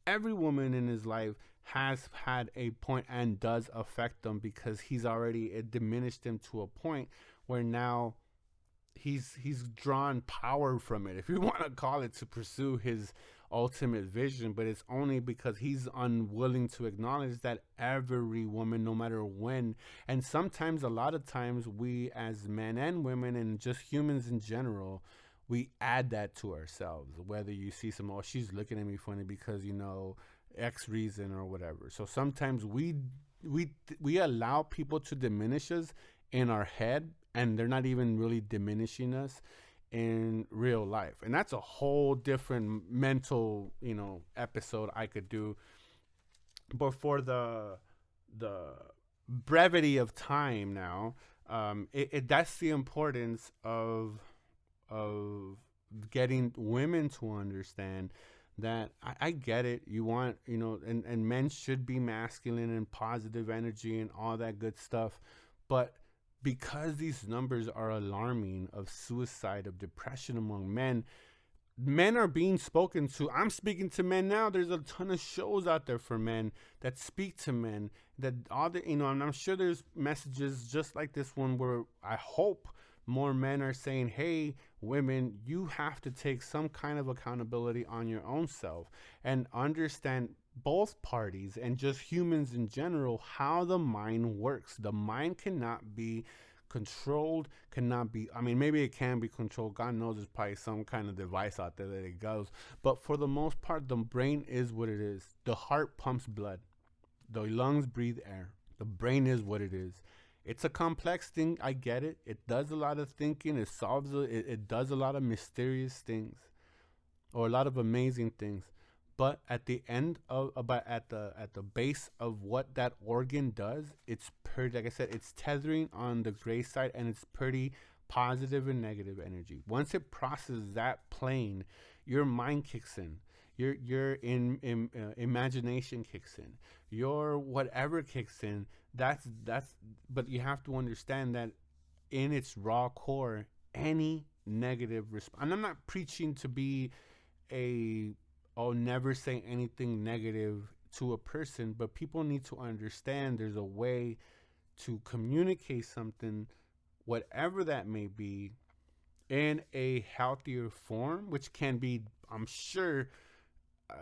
every woman in his life has had a point and does affect them, because he's already, it diminished him to a point where now he's drawn power from it, if you want to call it, to pursue his ultimate vision. But it's only because he's unwilling to acknowledge that every woman, no matter when, and sometimes, a lot of times, we as men and women and just humans in general, we add that to ourselves. Whether you see some, oh, she's looking at me funny because, X reason or whatever. So sometimes we allow people to diminish us in our head, and they're not even really diminishing us in real life. And that's a whole different mental, episode I could do. But for the brevity of time now, that's the importance of getting women to understand that I get it. You want, and men should be masculine and positive energy and all that good stuff. But because these numbers are alarming of suicide, of depression among men, men are being spoken to. I'm speaking to men now. There's a ton of shows out there for men that speak to men, that all the, and I'm sure there's messages just like this one where I hope more men are saying, hey, women, you have to take some kind of accountability on your own self and understand both parties and just humans in general, how the mind works. The mind cannot be controlled, cannot be, I mean, maybe it can be controlled. God knows there's probably some kind of device out there that it goes. But for the most part, the brain is what it is. The heart pumps blood. The lungs breathe air. The brain is what it is. It's a complex thing. I get it. It does a lot of thinking. It solves it does a lot of mysterious things, or a lot of amazing things. But at the end of, but at the base of what that organ does, it's pretty, like I said, it's tethering on the gray side, and it's pretty positive and negative energy. Once it crosses that plane, your mind kicks in. Your imagination kicks in. Your whatever kicks in. That's. But you have to understand that in its raw core, any negative response. And I'm not preaching to be a, I'll never say anything negative to a person, but people need to understand there's a way to communicate something, whatever that may be, in a healthier form, which can be, I'm sure, uh,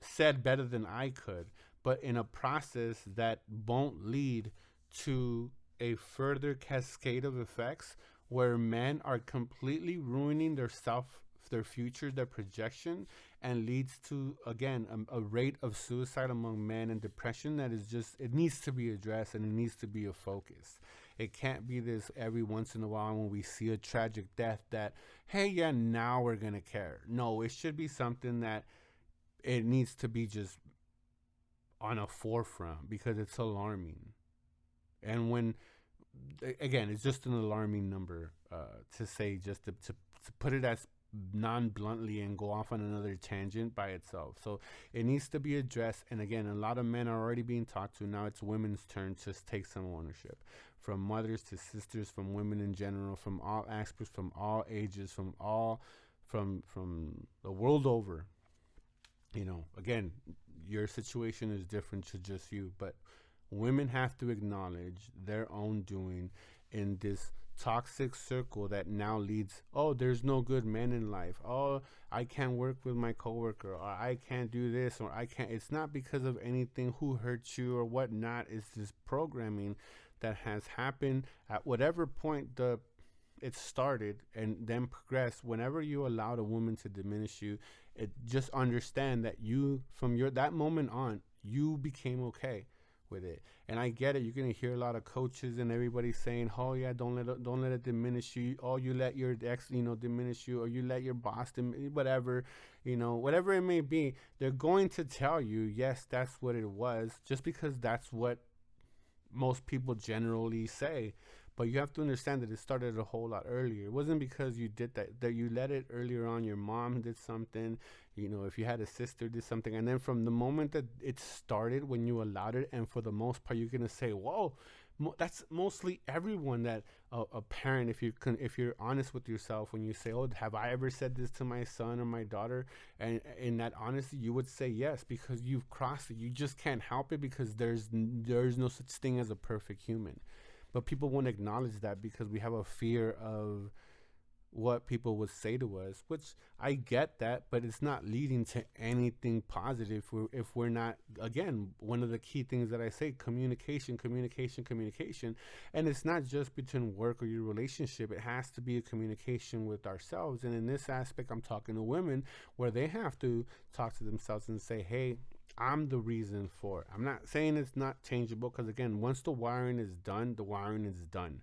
said better than I could, but in a process that won't lead to a further cascade of effects where men are completely ruining their self, their future, their projection, and leads to, again, a rate of suicide among men and depression that is just, it needs to be addressed and it needs to be a focus. It can't be this every once in a while when we see a tragic death that, hey, yeah, now we're going to care. No, it should be something that it needs to be just on a forefront because it's alarming. And when, again, it's just an alarming number to say, just to put it as non bluntly and go off on another tangent by itself. So it needs to be addressed. And again, a lot of men are already being talked to. Now it's women's turn to take some ownership. From mothers to sisters, from women in general, from all aspects, from all ages, from the world over. Again, your situation is different to just you, but women have to acknowledge their own doing in this toxic circle that now leads, oh, there's no good men in life. Oh, I can't work with my coworker, or I can't do this, or I can't. It's not because of anything who hurt you or whatnot. It's this programming that has happened at whatever point it started and then progressed. Whenever you allowed a woman to diminish you, it just understand that you, from your that moment on, you became okay with it. And I get it. You're gonna hear a lot of coaches and everybody saying, "Oh yeah, don't let it diminish you. Oh, you let your ex, diminish you, or you let your boss, whatever, whatever it may be." They're going to tell you, yes, that's what it was, just because that's what most people generally say. But you have to understand that it started a whole lot earlier. It wasn't because you did that you let it earlier on. Your mom did something, if you had a sister did something. And then from the moment that it started, when you allowed it, and for the most part, you're going to say, whoa, that's mostly everyone that a parent, if you're honest with yourself, when you say, oh, have I ever said this to my son or my daughter? And in that honesty, you would say yes, because you've crossed it. You just can't help it because there's no such thing as a perfect human. But people won't acknowledge that because we have a fear of what people would say to us, which I get that, but it's not leading to anything positive if we're not, again, one of the key things that I say, communication, communication, communication. And it's not just between work or your relationship. It has to be a communication with ourselves. And in this aspect, I'm talking to women where they have to talk to themselves and say, hey, I'm the reason for it. I'm not saying it's not changeable because, again, once the wiring is done, the wiring is done.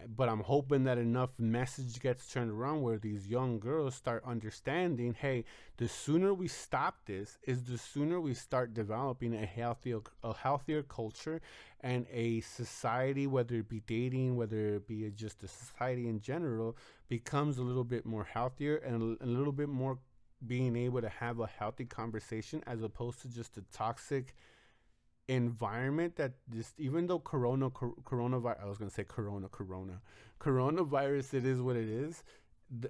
But I'm hoping that enough message gets turned around where these young girls start understanding, hey, the sooner we stop this is the sooner we start developing a healthier culture and a society, whether it be dating, whether it be just a society in general, becomes a little bit more healthier and a little bit more being able to have a healthy conversation as opposed to just a toxic environment that just, even though coronavirus, I was going to say coronavirus, it is what it is.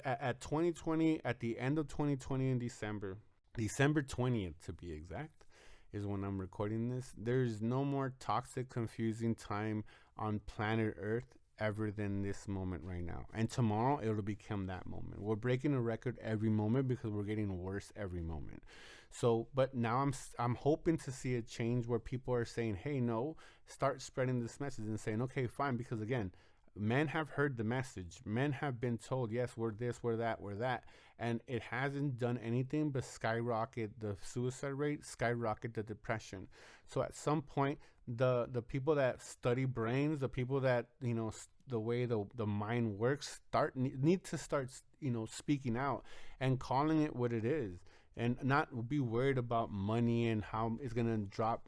At 2020, at the end of 2020 in December 20th to be exact, is when I'm recording this. There's no more toxic, confusing time on planet Earth ever than this moment right now. And tomorrow it'll become that moment. We're breaking a record every moment because we're getting worse every moment. So, but now I'm hoping to see a change where people are saying, "Hey, no, start spreading this message," and saying, "Okay, fine," because again, men have heard the message. Men have been told, "Yes, we're this, we're that, we're that," and it hasn't done anything but skyrocket the suicide rate, skyrocket the depression. So at some point, the people that study brains, the people that the way the mind works, need to start speaking out and calling it what it is, and not be worried about money and how it's gonna drop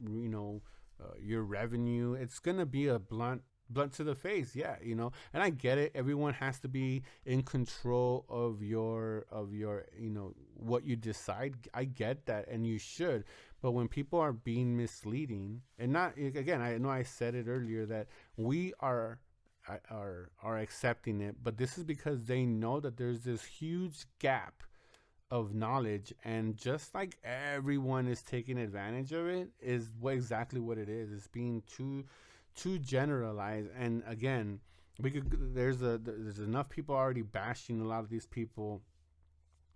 your revenue. It's gonna be a blunt to the face, yeah. And I get it, everyone has to be in control of your what you decide. I get that, and you should. But when people are being misleading, and not, again, I know I said it earlier that we are are accepting it, but this is because they know that there's this huge gap of knowledge, and just like everyone is taking advantage of it, is what exactly what it is. It's being too generalized. And again, we could there's enough people already bashing a lot of these people,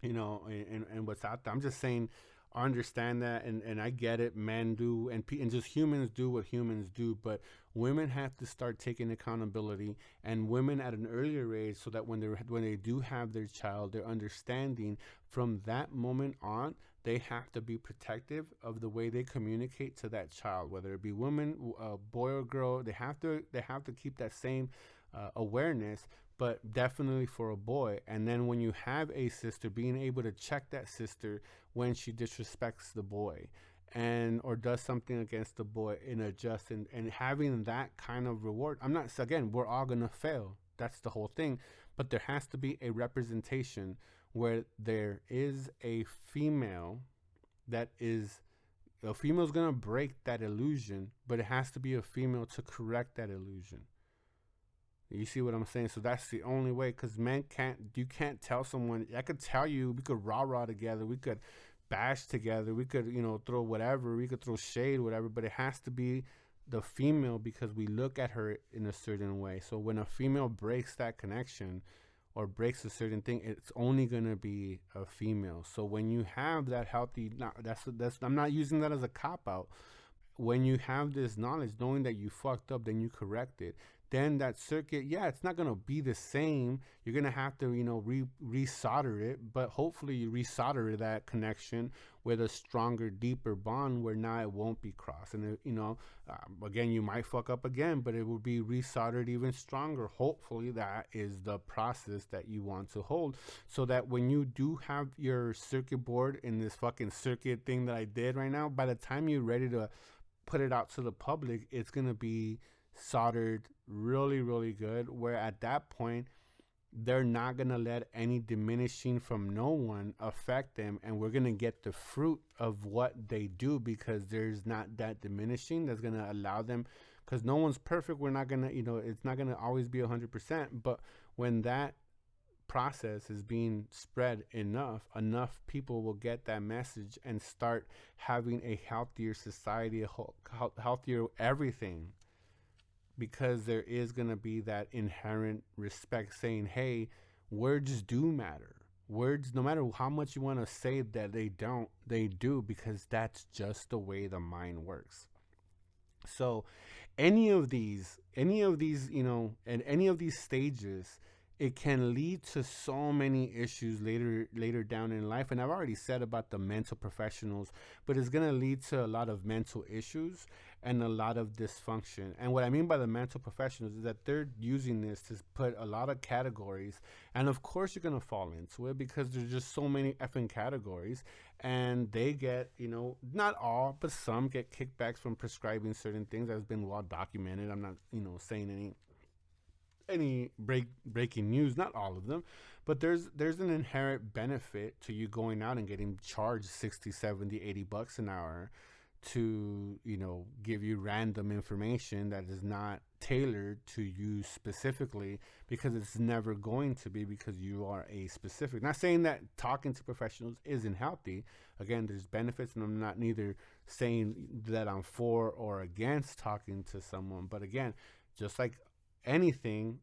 and what's out there. I'm just saying, understand that, and I get it. Men do, and just humans do what humans do, but women have to start taking accountability, and women at an earlier age, so that when they do have their child, they're understanding from that moment on. They have to be protective of the way they communicate to that child, whether it be woman, boy or girl. They have to keep that same awareness, but definitely for a boy. And then when you have a sister, being able to check that sister when she disrespects the boy and or does something against the boy, and adjust, and having that kind of reward. I'm not, again, we're all gonna fail. That's the whole thing. But there has to be a representation where there is a female that is a female's gonna break that illusion, but it has to be a female to correct that illusion. You see what I'm saying? So that's the only way, because men can't, you can't tell someone. I could tell you, we could rah rah together, we could bash together, we could, throw whatever, we could throw shade, whatever, but it has to be the female, because we look at her in a certain way. So when a female breaks that connection or breaks a certain thing, it's only gonna be a female. So when you have that healthy, that's I'm not using that as a cop out. When you have this knowledge, knowing that you fucked up, then you correct it. Then that circuit, yeah, it's not gonna be the same. You're gonna have to, resolder it, but hopefully you resolder that connection with a stronger, deeper bond where now it won't be crossed. And again, you might fuck up again, but it will be resoldered even stronger. Hopefully, that is the process that you want to hold, so that when you do have your circuit board in this fucking circuit thing that I did right now, by the time you're ready to put it out to the public, it's gonna be soldered really, really good. Where at that point, they're not gonna let any diminishing from no one affect them, and we're gonna get the fruit of what they do, because there's not that diminishing that's gonna allow them. Because no one's perfect. We're not gonna, it's not gonna always be 100%. But when that process is being spread enough people will get that message and start having a healthier society, a healthier everything, because there is going to be that inherent respect, saying, hey, words do matter. Words, no matter how much you want to say that they don't, they do, because that's just the way the mind works. So any of these, and any of these stages, it can lead to so many issues later down in life. And I've already said about the mental professionals, but it's going to lead to a lot of mental issues and a lot of dysfunction. And what I mean by the mental professionals is that they're using this to put a lot of categories, and of course you're going to fall into it, because there's just so many effing categories, and they get, not all, but some get kickbacks from prescribing certain things. That's been well documented. I'm not, saying any breaking news, not all of them, but there's an inherent benefit to you going out and getting charged 60, 70, 80 bucks an hour to, give you random information that is not tailored to you specifically, because it's never going to be, because you are a specific. Not saying that talking to professionals isn't healthy. Again, there's benefits, and I'm not neither saying that I'm for or against talking to someone, but again, just like anything,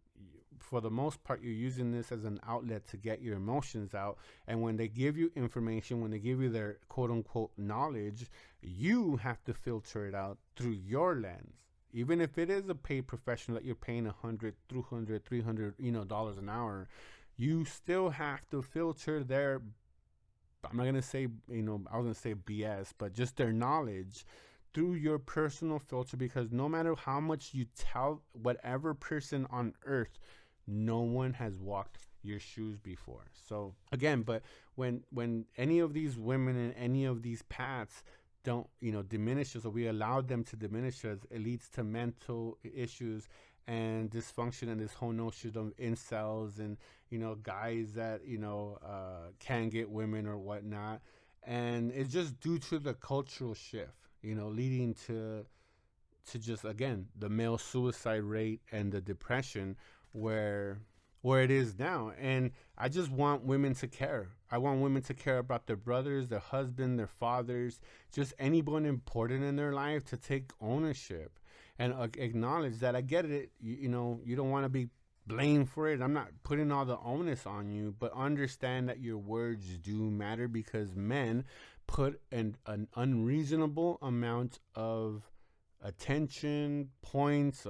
for the most part, you're using this as an outlet to get your emotions out. And when they give you information, when they give you their quote unquote knowledge, you have to filter it out through your lens. Even if it is a paid professional that you're paying 100, 200, 300, dollars an hour, you still have to filter their, I'm not gonna say, I was gonna say BS, but just their knowledge through your personal filter. Because no matter how much you tell whatever person on earth, no one has walked your shoes before. So again, but when any of these women and any of these paths don't, diminish us, or we allow them to diminish us, it leads to mental issues and dysfunction, and this whole notion of incels, and guys that can get women or whatnot. And it's just due to the cultural shift, leading to to just, again, the male suicide rate and the depression where it is now. And I just want women to care. I want women to care about their brothers, their husband, their fathers, just anyone important in their life, to take ownership and acknowledge that I get it. You know, you don't want to be blamed for it. I'm not putting all the onus on you, but understand that your words do matter, because men put an unreasonable amount of attention, points,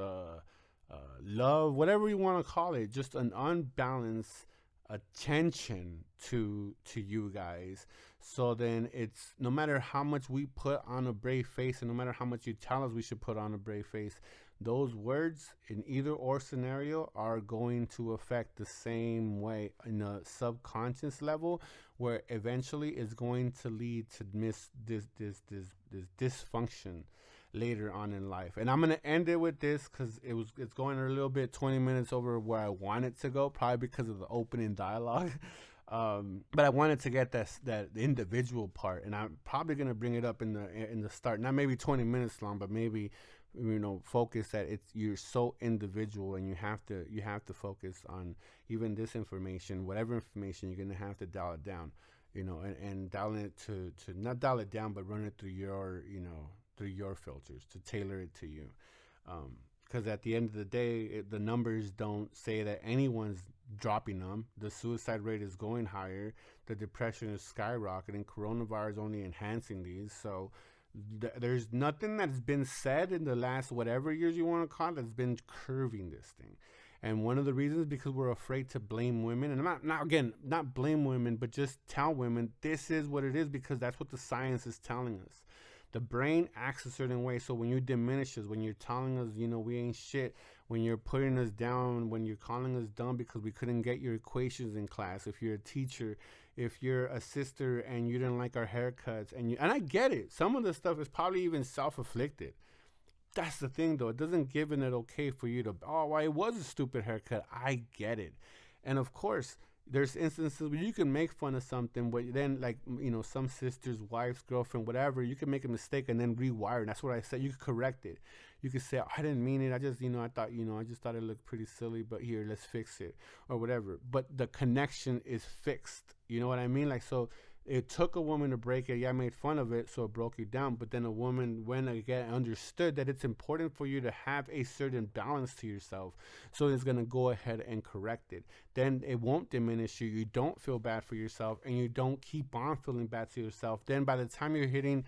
love, whatever you want to call it, just an unbalanced attention to you guys. So then it's, no matter how much we put on a brave face, and no matter how much you tell us we should put on a brave face, those words in either or scenario are going to affect the same way in a subconscious level, where eventually it's going to lead to this dysfunction later on in life. And I'm gonna end it with this because it's going a little bit 20 minutes over where I want it to go, probably because of the opening dialogue. But I wanted to get that individual part, and I'm probably gonna bring it up in the start, not maybe 20 minutes long, but maybe, you know, focus that it's, you're so individual, and you have to focus on even this information, whatever information, you're gonna have to dial it down, you know, and dialing it to not dial it down, but run it through your, you know, through your filters to tailor it to you. Because at the end of the day, the numbers don't say that anyone's dropping them. The suicide rate is going higher. The depression is skyrocketing. Coronavirus only enhancing these. So there's nothing that's been said in the last whatever years you want to call it that's been curving this thing. And one of the reasons, because we're afraid to blame women, and I'm not blame women, but just tell women this is what it is, because that's what the science is telling us. The brain acts a certain way. So when you diminish us, when you're telling us, you know, we ain't shit, when you're putting us down, when you're calling us dumb because we couldn't get your equations in class, if you're a teacher, if you're a sister and you didn't like our haircuts, and I get it. Some of the stuff is probably even self-afflicted. That's the thing, though. It doesn't give it okay for you to, oh, well, it was a stupid haircut. I get it. And of course, there's instances where you can make fun of something, but then, like, you know, some sister's wife's girlfriend, whatever, you can make a mistake and then rewire. And that's what I said. You can correct it. You can say, oh, I didn't mean it. I just, you know, I just thought it looked pretty silly, but here, let's fix it or whatever. But the connection is fixed. You know what I mean? Like, so it took a woman to break it. Yeah, I made fun of it, so it broke you down. But then a woman, when again, understood that it's important for you to have a certain balance to yourself, so it's going to go ahead and correct it. Then it won't diminish you. You don't feel bad for yourself, and you don't keep on feeling bad to yourself. Then by the time you're hitting,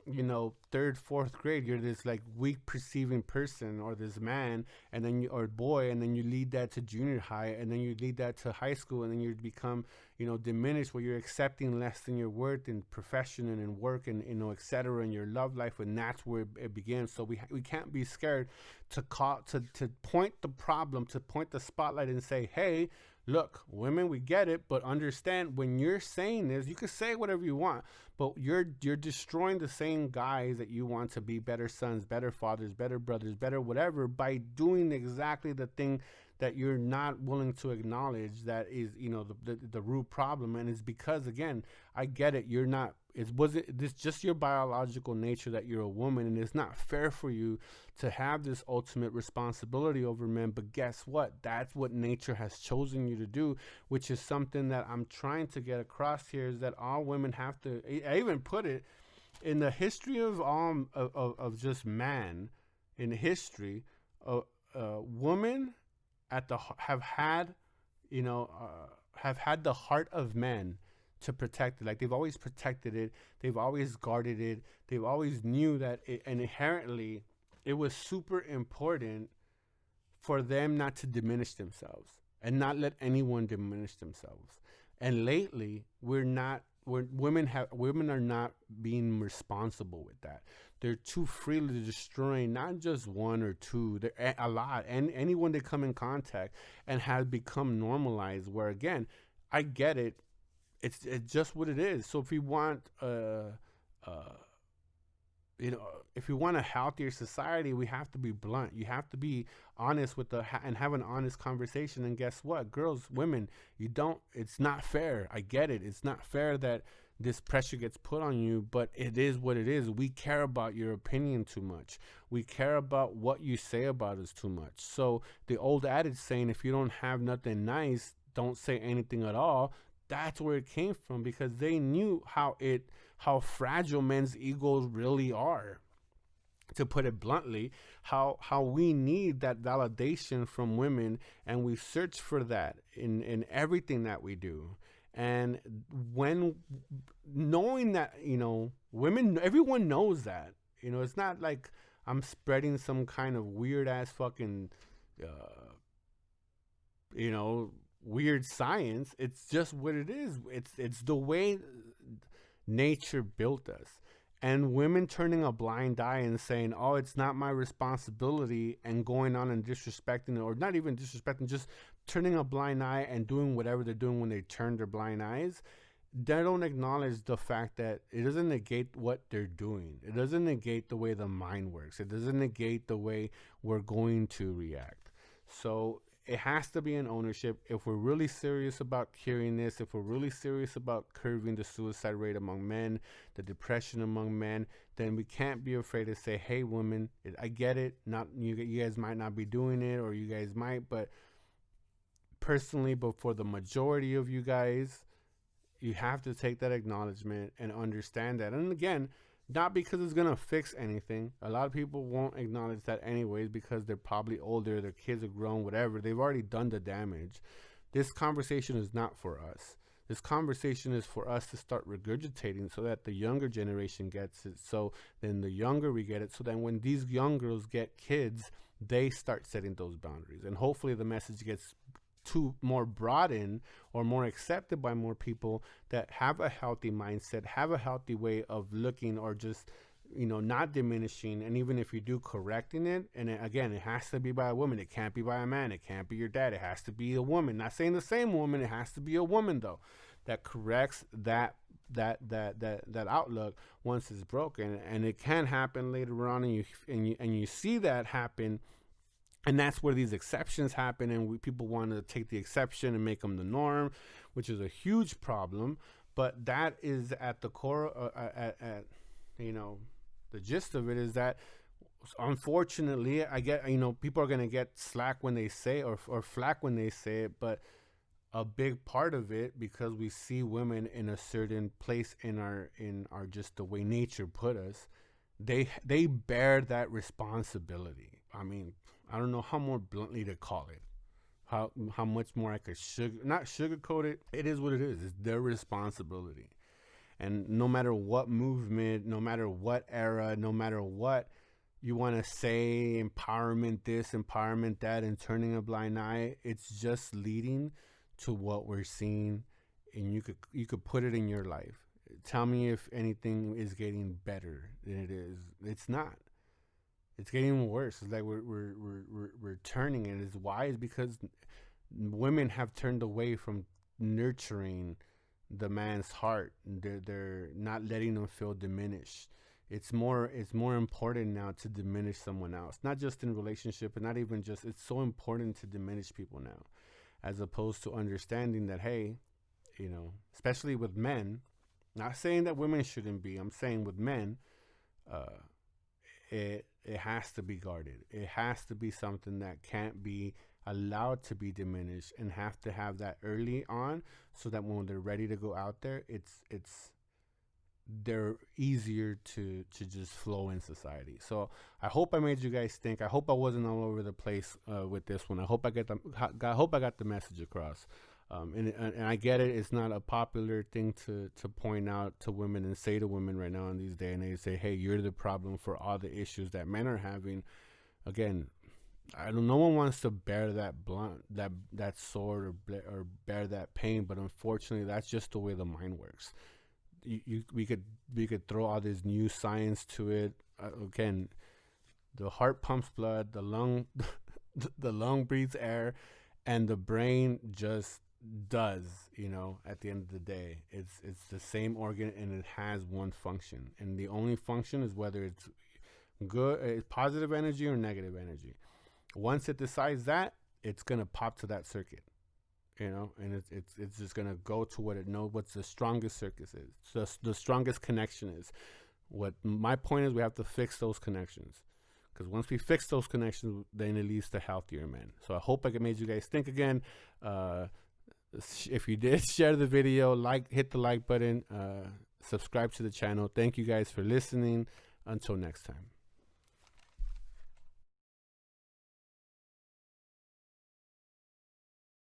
you know, third, fourth grade, you're this like weak perceiving person, or this man, and then you, or boy, and then you lead that to junior high, and then you lead that to high school, and then you become, you know, diminished, where you're accepting less than your worth in profession and in work, and, you know, etc., in your love life, and that's where it begins. So we can't be scared to call, to point the problem, to point the spotlight and say, hey, look, women, we get it, but understand, when you're saying this, you can say whatever you want, but you're destroying the same guys that you want to be better sons, better fathers, better brothers, better whatever, by doing exactly the thing that you're not willing to acknowledge that is, you know, the root problem. And it's because, again, I get it, you're not, this just your biological nature that you're a woman, and it's not fair for you to have this ultimate responsibility over men. But guess what? That's what nature has chosen you to do, which is something that I'm trying to get across here, is that all women have to, I even put it in the history of just man, in history, women have had, you know, have had the heart of men to protect it. Like, they've always protected it, they've always guarded it, they've always knew that it, and inherently it was super important for them not to diminish themselves and not let anyone diminish themselves. And lately, women are not being responsible with that. They're too freely destroying not just one or two, they're a lot, and anyone they come in contact, and have become normalized, where, again, I get it, it's just what it is. So if we want you know, if we want a healthier society, we have to be blunt. You have to be honest with and have an honest conversation. And guess what, girls, women, it's not fair. I get it. It's not fair that this pressure gets put on you, but it is what it is. We care about your opinion too much. We care about what you say about us too much. So the old adage saying, if you don't have nothing nice, don't say anything at all. That's where it came from, because they knew how fragile men's egos really are, to put it bluntly, how we need that validation from women, and we search for that in everything that we do. And when knowing that, women, everyone knows that, it's not like I'm spreading some kind of weird ass fucking uh, you know weird science. It's just what it is. It's the way nature built us. And women turning a blind eye and saying, "Oh, it's not my responsibility," and going on and disrespecting it, or not even disrespecting, just turning a blind eye and doing whatever they're doing when they turn their blind eyes. They don't acknowledge the fact that it doesn't negate what they're doing. It doesn't negate the way the mind works. It doesn't negate the way we're going to react. So it has to be an ownership. If we're really serious about curing this, if we're really serious about curbing the suicide rate among men, the depression among men, then we can't be afraid to say, "Hey, women, I get it. Not you guys might not be doing it, or you guys might, but personally, but for the majority of you guys, you have to take that acknowledgement and understand that." And again, not because it's going to fix anything. A lot of people won't acknowledge that anyways, because they're probably older, their kids are grown, whatever. They've already done the damage. This conversation is not for us. This conversation is for us to start regurgitating, so that the younger generation gets it. So then the younger we get it, so then when these young girls get kids, they start setting those boundaries. And hopefully the message gets to more broadened or more accepted by more people that have a healthy mindset, have a healthy way of looking, or just, not diminishing. And even if you do, correcting it. And again, it has to be by a woman. It can't be by a man. It can't be your dad. It has to be a woman. Not saying the same woman. It has to be a woman, though, that corrects that outlook once it's broken. And it can happen later on, and you see that happen. And that's where these exceptions happen, and people want to take the exception and make them the norm, which is a huge problem. But that is at the core, the gist of it is that, unfortunately, I get, people are going to get slack when they say, or flack when they say it, but a big part of it, because we see women in a certain place in our just the way nature put us, they bear that responsibility. I mean, I don't know how more bluntly to call it. How much more I could not sugarcoat it. It is what it is. It's their responsibility. And no matter what movement, no matter what era, no matter what you want to say, empowerment this, empowerment that, and turning a blind eye, it's just leading to what we're seeing. And you could put it in your life. Tell me if anything is getting better than it is. It's not. It's getting worse. It's like we're turning it. It's why? Is because women have turned away from nurturing the man's heart. They're not letting them feel diminished. It's more important now to diminish someone else, not just in relationship, and not even just. It's so important to diminish people now, as opposed to understanding that, hey, especially with men. Not saying that women shouldn't be. I'm saying with men, uh, it has to be guarded. It has to be something that can't be allowed to be diminished, and have to have that early on, so that when they're ready to go out there, it's they're easier to just flow in society. So I hope I made you guys think. I hope I wasn't all over the place with this one. I hope I got the message across. And I get it. It's not a popular thing to point out to women and say to women right now in these days and age. Say, "Hey, you're the problem for all the issues that men are having." Again, I don't. No one wants to bear that blunt, that sword, or bear that pain. But unfortunately, that's just the way the mind works. We could throw all this new science to it. Again, the heart pumps blood, the lung the lung breathes air, and the brain just does. At the end of the day, it's the same organ, and it has one function, and the only function is whether it's good, it's positive energy or negative energy. Once it decides that, it's gonna pop to that circuit. and it's just gonna go to what it knows, what's the strongest circus is, so the strongest connection is. What my point is, we have to fix those connections, because once we fix those connections, then it leads to healthier men. So I hope I made you guys think again. If you did, share the video, hit the like button, subscribe to the channel. Thank you guys for listening. Until next time.